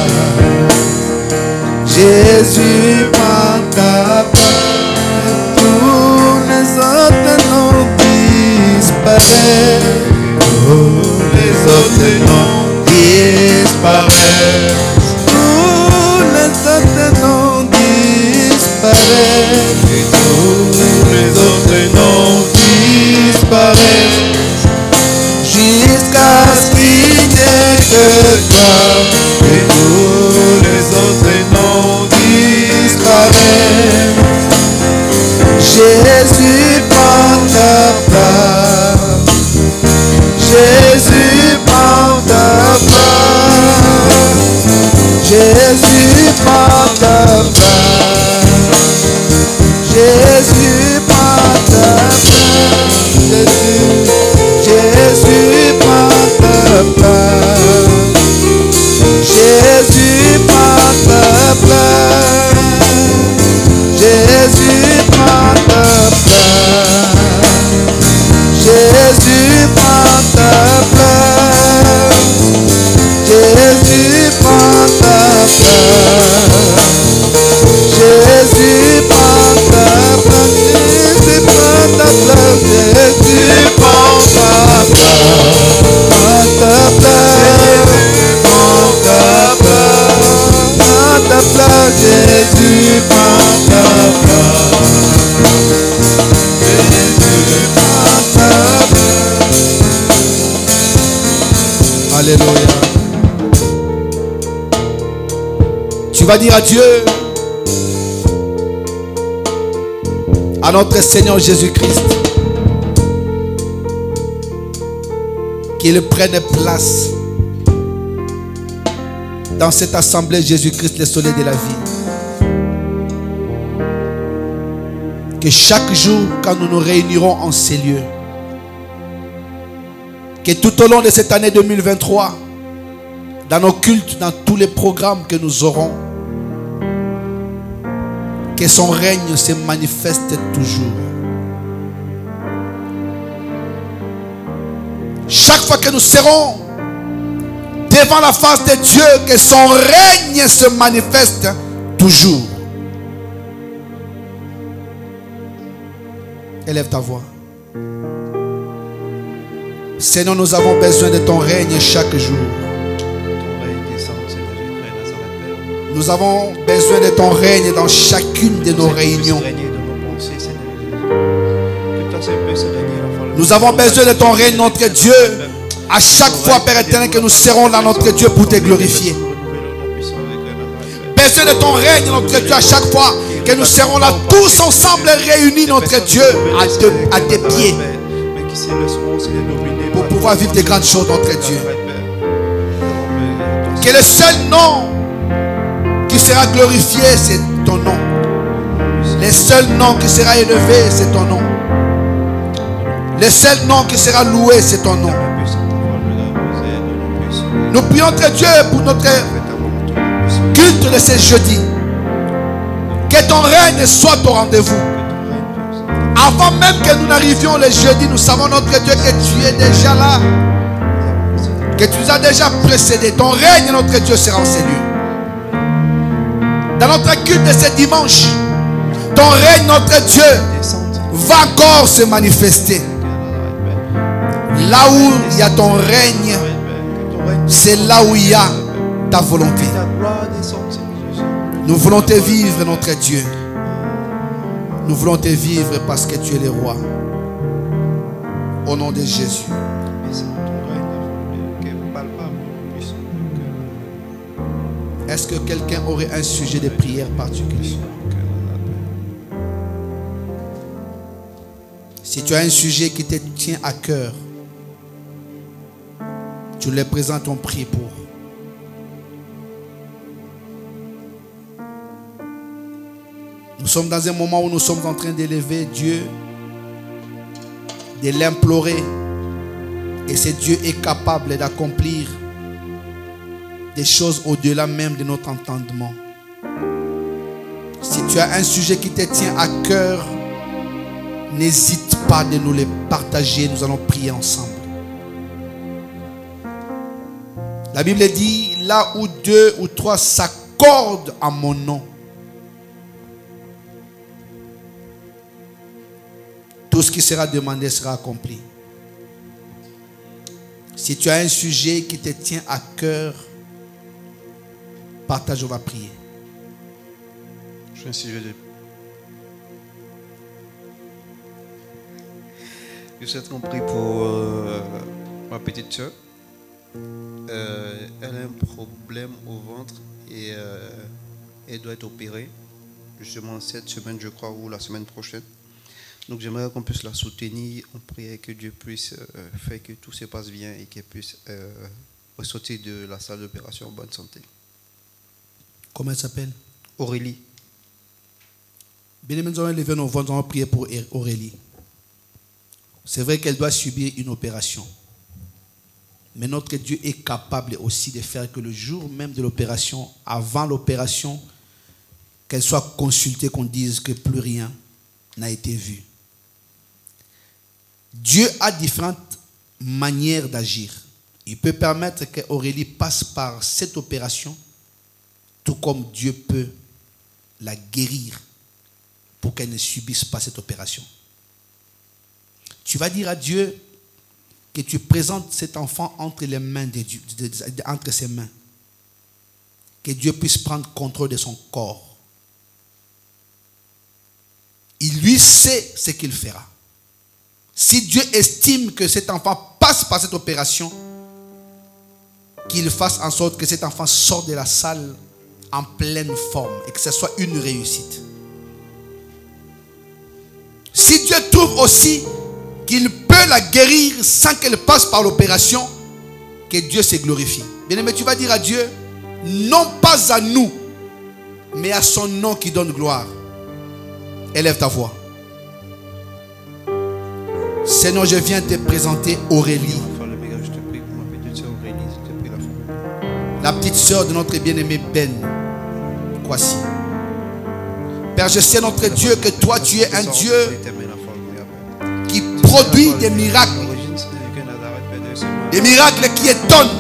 Jésus prend ta place. Tous les autres noms disparaissent. Tous les autres noms disparaissent. Tous les autres noms disparaissent. Tous les autres noms disparaissent. Jusqu'à ce qu'il n'y ait que toi. Et tous les autres noms disparaissent. Jésus prend ta place. Jésus prend ta place. Jésus prend ta place. Jésus prend ta place. Jésus prend ta place. Jésus prend ta place. Jésus prend ta place. Jésus prend ta place. Jésus prend ta place. Jésus prend ta place. Jésus prend ta place. Jésus prend ta place. Prends ta place. Prends ta place. Prends ta place. Jésus prend ta place. Jésus prend ta place. Alléluia. Tu vas dire à Dieu, à notre Seigneur Jésus-Christ, qu'il prenne place dans cette assemblée Jésus-Christ, le soleil de la vie. Que chaque jour, quand nous nous réunirons en ces lieux, que tout au long de cette année 2023, dans nos cultes, dans tous les programmes que nous aurons, que son règne se manifeste toujours. Chaque fois que nous serons devant la face de Dieu, que son règne se manifeste toujours. Élève ta voix. Seigneur, nous avons besoin de ton règne chaque jour. Nous avons besoin de ton règne dans chacune de nos réunions. Nous avons besoin de ton règne, notre Dieu. À chaque fois, Père éternel, que nous serons là, notre Dieu, pour te glorifier. Besoin de ton règne, notre Dieu, à chaque fois que nous serons là, tous ensemble réunis, notre Dieu, à tes pieds. Pour pouvoir vivre des grandes choses, notre Dieu. Que le seul nom qui sera glorifié, c'est ton nom. Le seul nom qui sera élevé, c'est ton nom. Le seul nom qui sera loué, c'est ton nom. Nous prions notre Dieu pour notre culte de ce jeudi. Que ton règne soit au rendez-vous. Avant même que nous n'arrivions le jeudi, nous savons, notre Dieu, que tu es déjà là. Que tu nous as déjà précédé. Ton règne, notre Dieu, sera en ces lieux. Dans notre culte de ce dimanche, ton règne, notre Dieu, va encore se manifester. Là où il y a ton règne, c'est là où il y a ta volonté. Nous voulons te vivre, notre Dieu. Nous voulons te vivre parce que tu es le roi. Au nom de Jésus. Est-ce que quelqu'un aurait un sujet de prière particulier? Si tu as un sujet qui te tient à cœur, tu le présentes, on prie pour. Nous sommes dans un moment où nous sommes en train d'élever Dieu, de l'implorer. Et ce Dieu est capable d'accomplir des choses au-delà même de notre entendement. tu as un sujet qui te tient à cœur, n'hésite pas de nous les partager. Nous allons prier ensemble. La Bible dit, là où 2 ou 3 s'accordent en mon nom, tout ce qui sera demandé sera accompli. Si tu as un sujet qui te tient à cœur, partage, on va prier. J'ai un sujet de... Je souhaite qu'on prie pour ma petite soeur. Elle a un problème au ventre et elle doit être opérée justement cette semaine, je crois, ou la semaine prochaine. Donc j'aimerais qu'on puisse la soutenir, on prie que Dieu puisse faire que tout se passe bien et qu'elle puisse ressortir de la salle d'opération en bonne santé. Comment elle s'appelle? Aurélie. Bien aimé, nous allons lever nos voix, nous allons prier pour Aurélie. C'est vrai qu'elle doit subir une opération. Mais notre Dieu est capable aussi de faire que le jour même de l'opération, avant l'opération, qu'elle soit consultée, qu'on dise que plus rien n'a été vu. Dieu a différentes manières d'agir. Il peut permettre qu'Aurélie passe par cette opération, tout comme Dieu peut la guérir pour qu'elle ne subisse pas cette opération. Tu vas dire à Dieu que tu présentes cet enfant entre les mains de Dieu, entre ses mains. Que Dieu puisse prendre contrôle de son corps. Il lui sait ce qu'il fera. Si Dieu estime que cet enfant passe par cette opération, qu'il fasse en sorte que cet enfant sorte de la salle en pleine forme et que ce soit une réussite. Si Dieu trouve aussi qu'il peut la guérir sans qu'elle passe par l'opération, que Dieu se glorifie. Bien-aimé, tu vas dire à Dieu, non pas à nous, mais à son nom qui donne gloire. Élève ta voix. Seigneur, je viens te présenter Aurélie. La petite sœur de notre bien-aimé Ben. Voici. Père, je sais notre Dieu que toi tu es un Dieu qui produit des miracles. Des miracles qui étonnent.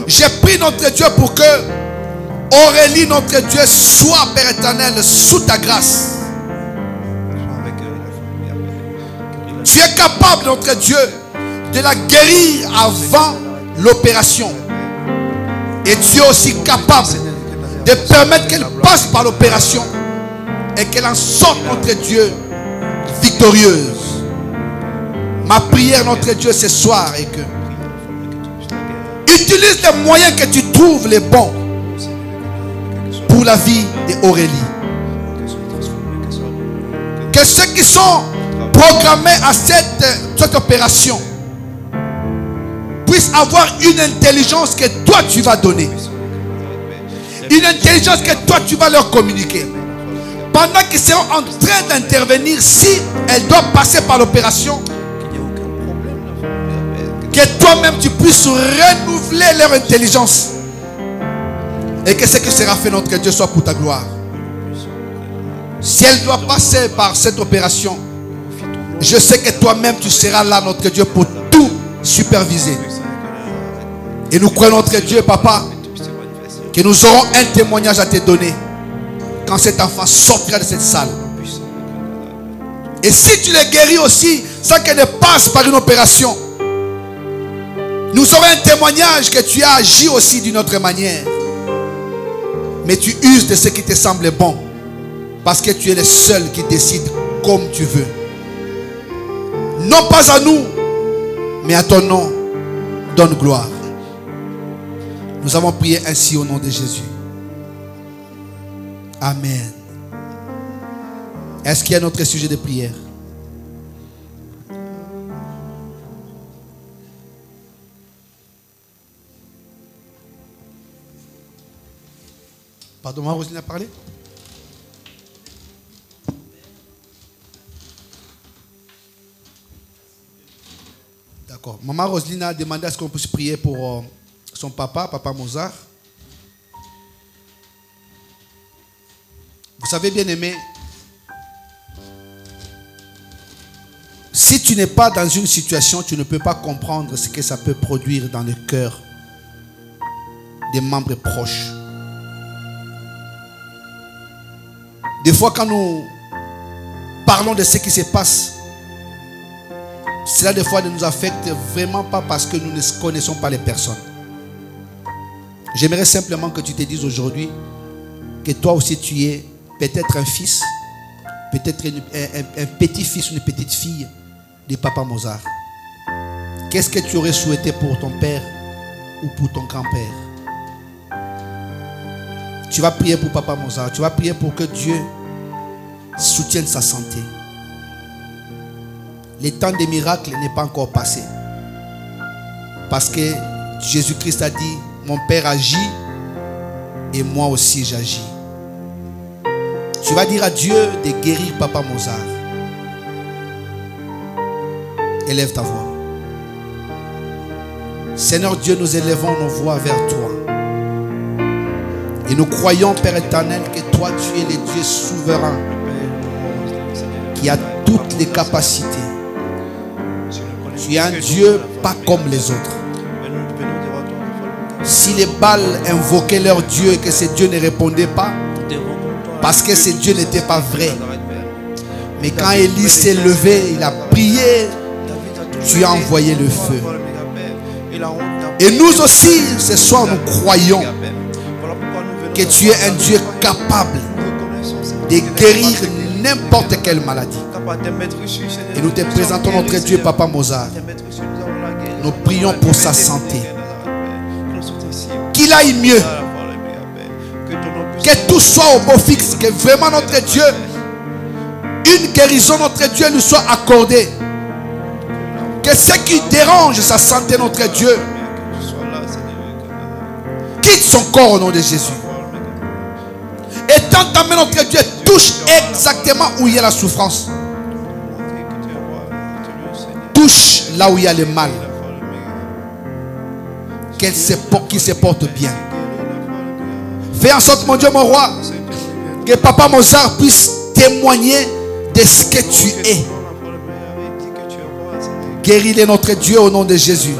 J'ai pris notre Dieu pour que Aurélie, notre Dieu, soit, Père éternel, sous ta grâce. Tu es capable, notre Dieu, de la guérir avant l'opération. Et tu es aussi capable de permettre qu'elle passe par l'opération et qu'elle en sorte, notre Dieu, victorieuse. Ma prière, notre Dieu, ce soir est que utilise les moyens que tu trouves les bons pour la vie d'Aurélie. Que ceux qui sont programmés à cette opération puissent avoir une intelligence que toi tu vas donner. Une intelligence que toi tu vas leur communiquer. Pendant qu'ils seront en train d'intervenir, si elle doit passer par l'opération, que toi-même tu puisses renouveler leur intelligence. Et que ce qui sera fait, notre Dieu, soit pour ta gloire. Si elle doit passer par cette opération, je sais que toi-même tu seras là, notre Dieu, pour tout superviser. Et nous croyons, notre Dieu, Papa, que nous aurons un témoignage à te donner quand cet enfant sortira de cette salle. Et si tu les guéris aussi sans qu'elle ne passe par une opération, nous aurons un témoignage que tu as agi aussi d'une autre manière. Mais tu uses de ce qui te semble bon, parce que tu es le seul qui décide comme tu veux. Non pas à nous, mais à ton nom, donne gloire. Nous avons prié ainsi au nom de Jésus. Amen. Est-ce qu'il y a un autre sujet de prière? Pardon, maman Roselyne a parlé? D'accord. Maman Roselyne a demandé à ce qu'on puisse prier pour son papa, Papa Mozart. Vous savez, bien aimé, si tu n'es pas dans une situation, tu ne peux pas comprendre ce que ça peut produire dans le cœur des membres proches. Des fois, quand nous parlons de ce qui se passe, cela des fois ne nous affecte vraiment pas parce que nous ne connaissons pas les personnes. J'aimerais simplement que tu te dises aujourd'hui que toi aussi tu es peut-être un fils, peut-être un petit-fils ou une petite-fille de Papa Mozart. Qu'est-ce que tu aurais souhaité pour ton père ou pour ton grand-père? Tu vas prier pour Papa Mozart. Tu vas prier pour que Dieu soutienne sa santé. Le temps des miracles n'est pas encore passé. Parce que Jésus-Christ a dit, mon Père agit et moi aussi j'agis. Tu vas dire à Dieu de guérir Papa Mozart. Élève ta voix. Seigneur Dieu, nous élevons nos voix vers toi. Et nous croyons, Père éternel, que toi, tu es le Dieu souverain qui a toutes les capacités. Tu es un Dieu pas comme les autres. Si les Baals invoquaient leur Dieu et que ce Dieu ne répondait pas, parce que ce Dieu n'était pas vrai. Mais quand Élie s'est levé, il a prié, tu as envoyé le feu. Et nous aussi, ce soir, nous croyons que tu es un Dieu capable de guérir n'importe quelle maladie. Et nous te présentons notre Dieu, Papa Mozart. Nous prions pour sa santé. Qu'il aille mieux. Que tout soit au beau fixe. Que vraiment notre Dieu, une guérison, notre Dieu, lui soit accordée. Que ce qui dérange sa santé, notre Dieu, quitte son corps au nom de Jésus. Et tant ta main, notre Dieu, touche exactement où il y a la souffrance. Touche là où il y a le mal. Qu'il se porte bien. Fais en sorte, mon Dieu, mon roi, que Papa Mozart puisse témoigner de ce que tu es. Guéris-les, notre Dieu, au nom de Jésus.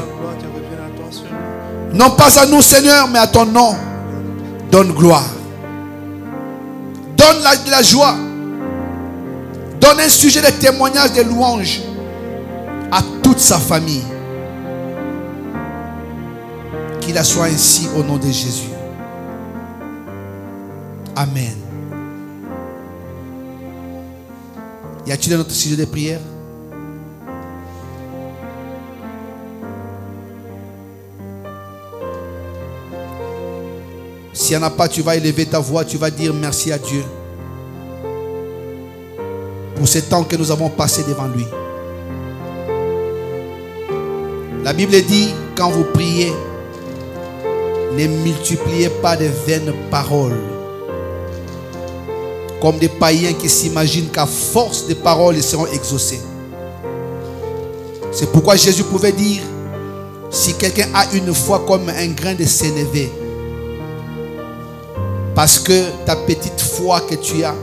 Non pas à nous, Seigneur, mais à ton nom. Donne gloire. Donne la joie. Donne un sujet de témoignage, de louange à toute sa famille. Qu'il soit ainsi au nom de Jésus. Amen. Y a-t-il un autre sujet de prière? S'il n'y en a pas, tu vas élever ta voix, tu vas dire merci à Dieu pour ce temps que nous avons passé devant lui. La Bible dit, quand vous priez, ne multipliez pas de vaines paroles. Comme des païens qui s'imaginent qu'à force de paroles, ils seront exaucés. C'est pourquoi Jésus pouvait dire, si quelqu'un a une foi comme un grain de sénévé, parce que ta petite foi que tu as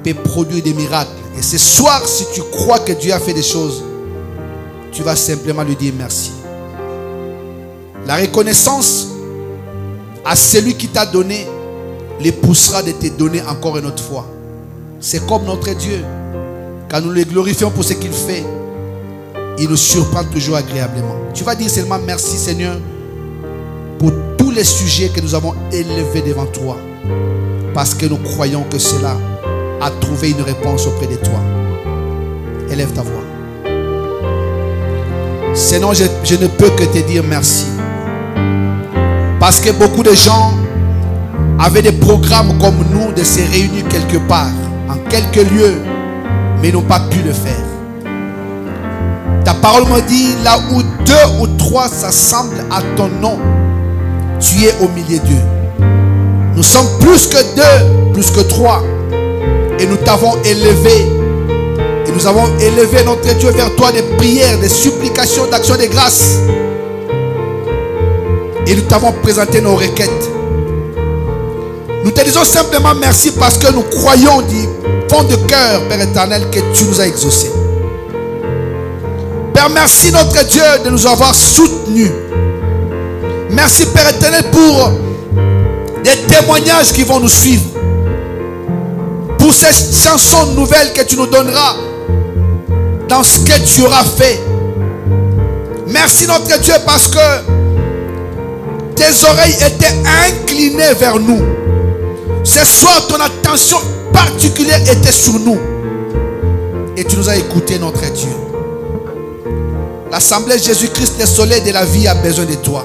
peut produire des miracles. Et ce soir, si tu crois que Dieu a fait des choses, tu vas simplement lui dire merci. La reconnaissance à celui qui t'a donné les poussera de te donner encore une autre fois. C'est comme notre Dieu. Quand nous le glorifions pour ce qu'il fait, il nous surprend toujours agréablement. Tu vas dire seulement merci, Seigneur, pour tous les sujets que nous avons élevés devant toi, parce que nous croyons que cela a trouvé une réponse auprès de toi. Élève ta voix. Sinon, je ne peux que te dire merci. Parce que beaucoup de gens avaient des programmes comme nous de se réunir quelque part, en quelques lieux, mais n'ont pas pu le faire. Ta parole me dit, là où 2 ou 3 s'assemblent à ton nom, tu es au milieu d'eux. Nous sommes plus que 2, plus que 3. Et nous t'avons élevé. Et nous avons élevé notre Dieu vers toi des prières, des supplications, d'actions de grâce. Et nous t'avons présenté nos requêtes. Nous te disons simplement merci parce que nous croyons du fond de cœur, Père éternel, que tu nous as exaucés. Père, merci notre Dieu de nous avoir soutenus. Merci Père éternel pour des témoignages qui vont nous suivre. Pour ces chansons nouvelles que tu nous donneras dans ce que tu auras fait. Merci notre Dieu parce que tes oreilles étaient inclinées vers nous. Ce soir, ton attention particulière était sur nous. Et tu nous as écoutés, notre Dieu. L'Assemblée Jésus-Christ, le soleil de la vie, a besoin de toi.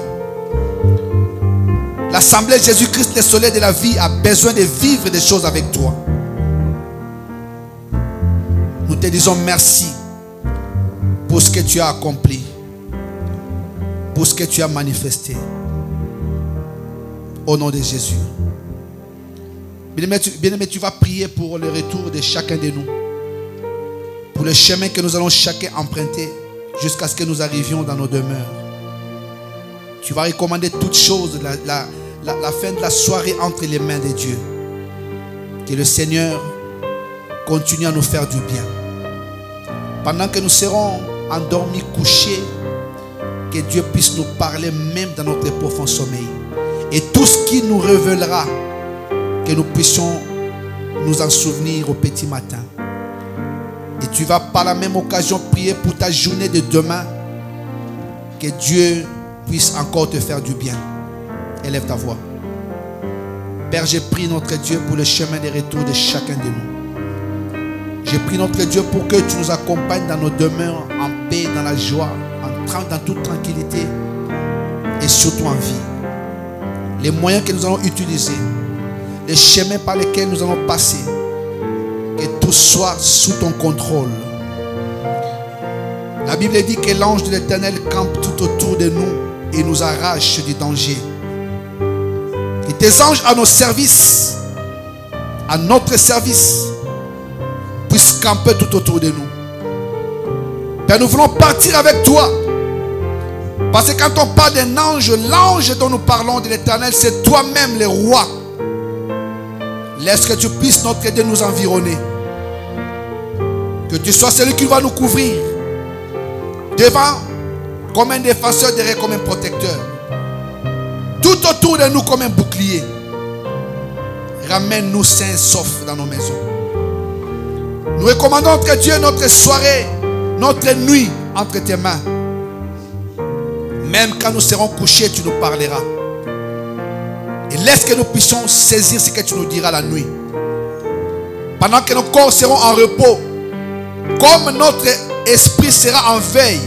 L'Assemblée Jésus-Christ, le soleil de la vie, a besoin de vivre des choses avec toi. Nous te disons merci pour ce que tu as accompli, pour ce que tu as manifesté. Au nom de Jésus. Bien-aimé, tu vas prier pour le retour de chacun de nous. Pour le chemin que nous allons chacun emprunter jusqu'à ce que nous arrivions dans nos demeures. Tu vas recommander toutes choses, la fin de la soirée entre les mains de Dieu. Que le Seigneur continue à nous faire du bien. Pendant que nous serons endormis, couchés, que Dieu puisse nous parler même dans notre profond sommeil. Et tout ce qui nous révélera, que nous puissions nous en souvenir au petit matin. Et tu vas par la même occasion prier pour ta journée de demain. Que Dieu puisse encore te faire du bien. Élève ta voix. Père, j'ai prié notre Dieu pour le chemin de retour de chacun de nous. J'ai prié notre Dieu pour que tu nous accompagnes dans nos demeures en paix, dans la joie, dans toute tranquillité et surtout en vie. Les moyens que nous allons utiliser, les chemins par lesquels nous allons passer, que tout soit sous ton contrôle. La Bible dit que l'ange de l'Éternel campe tout autour de nous et nous arrache du danger. Que tes anges à nos services, à notre service, puissent camper tout autour de nous. Père, nous voulons partir avec toi. Parce que quand on parle d'un ange, l'ange dont nous parlons de l'Éternel, c'est toi-même le roi. Laisse que tu puisses, notre Dieu, nous environner. Que tu sois celui qui va nous couvrir. Devant, comme un défenseur, derrière, comme un protecteur. Tout autour de nous, comme un bouclier. Ramène-nous sains et saufs dans nos maisons. Nous recommandons, notre Dieu, notre soirée, notre nuit entre tes mains. Même quand nous serons couchés, tu nous parleras. Et laisse que nous puissions saisir ce que tu nous diras la nuit. Pendant que nos corps seront en repos, comme notre esprit sera en veille,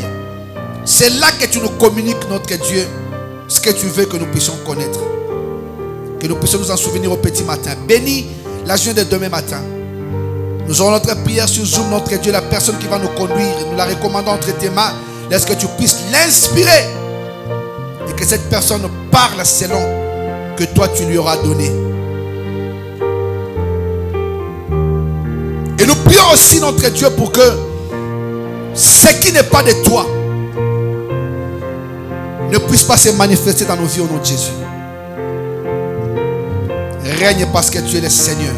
c'est là que tu nous communiques, notre Dieu, ce que tu veux que nous puissions connaître. Que nous puissions nous en souvenir au petit matin. Bénis la journée de demain matin. Nous aurons notre prière sur Zoom, notre Dieu, la personne qui va nous conduire. Nous la recommandons entre tes mains. Laisse que tu puisses l'inspirer. Et que cette personne parle selon que toi tu lui auras donné. Et nous prions aussi notre Dieu pour que ce qui n'est pas de toi ne puisse pas se manifester dans nos vies au nom de Jésus. Règne parce que tu es le Seigneur.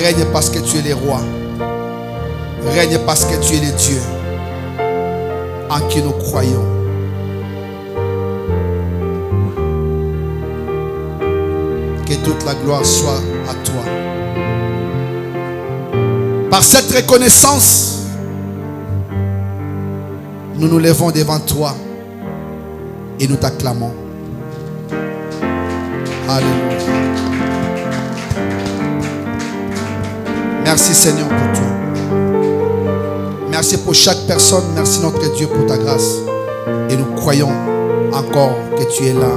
Règne parce que tu es le roi. Règne parce que tu es le Dieu en qui nous croyons. Que toute la gloire soit à toi. Par cette reconnaissance, nous nous levons devant toi et nous t'acclamons. Alléluia. Merci Seigneur pour toi. Merci pour chaque personne. Merci notre Dieu pour ta grâce. Et nous croyons encore que tu es là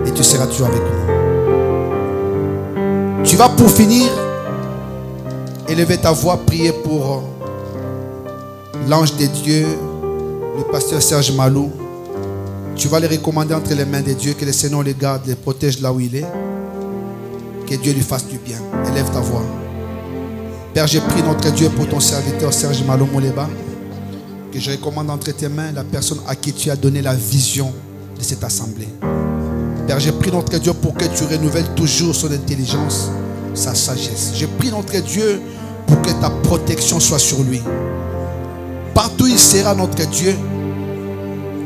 et tu seras toujours avec nous. Tu vas pour finir élever ta voix, prier pour l'ange de Dieu, le pasteur Serge Malou. Tu vas les recommander entre les mains de Dieu, que le Seigneur les garde, les protège là où il est. Que Dieu lui fasse du bien. Élève ta voix. Père, j'ai pris notre Dieu pour ton serviteur Serge Malou Moleba. Que je recommande entre tes mains la personne à qui tu as donné la vision de cette assemblée. Père, j'ai pris notre Dieu pour que tu renouvelles toujours son intelligence, sa sagesse. J'ai pris notre Dieu pour que ta protection soit sur lui. Partout il sera, notre Dieu,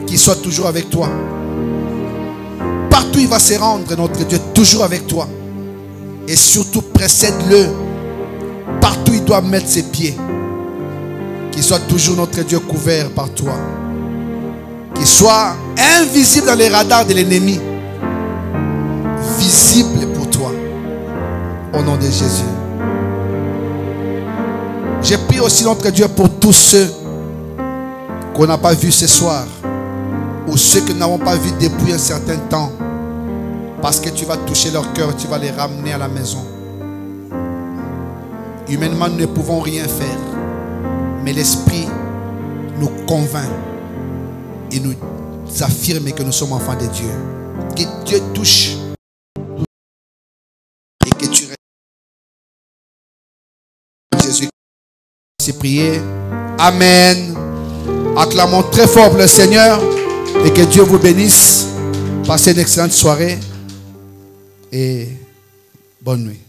qu'il soit toujours avec toi. Partout il va se rendre, notre Dieu, toujours avec toi. Et surtout, précède-le. Partout il doit mettre ses pieds. Qu'il soit toujours, notre Dieu, couvert par toi. Qu'il soit invisible dans les radars de l'ennemi. Visible pour toi. Au nom de Jésus. J'ai prié aussi, notre Dieu, pour tous ceux qu'on n'a pas vus ce soir. Ou ceux que nous n'avons pas vus depuis un certain temps. Parce que tu vas toucher leur cœur, tu vas les ramener à la maison. Humainement, nous ne pouvons rien faire. Mais l'Esprit nous convainc et nous affirme que nous sommes enfants de Dieu. Que Dieu touche et que tu restes. Jésus, c'est prié. Amen. Acclamons très fort pour le Seigneur et que Dieu vous bénisse. Passez une excellente soirée et bonne nuit.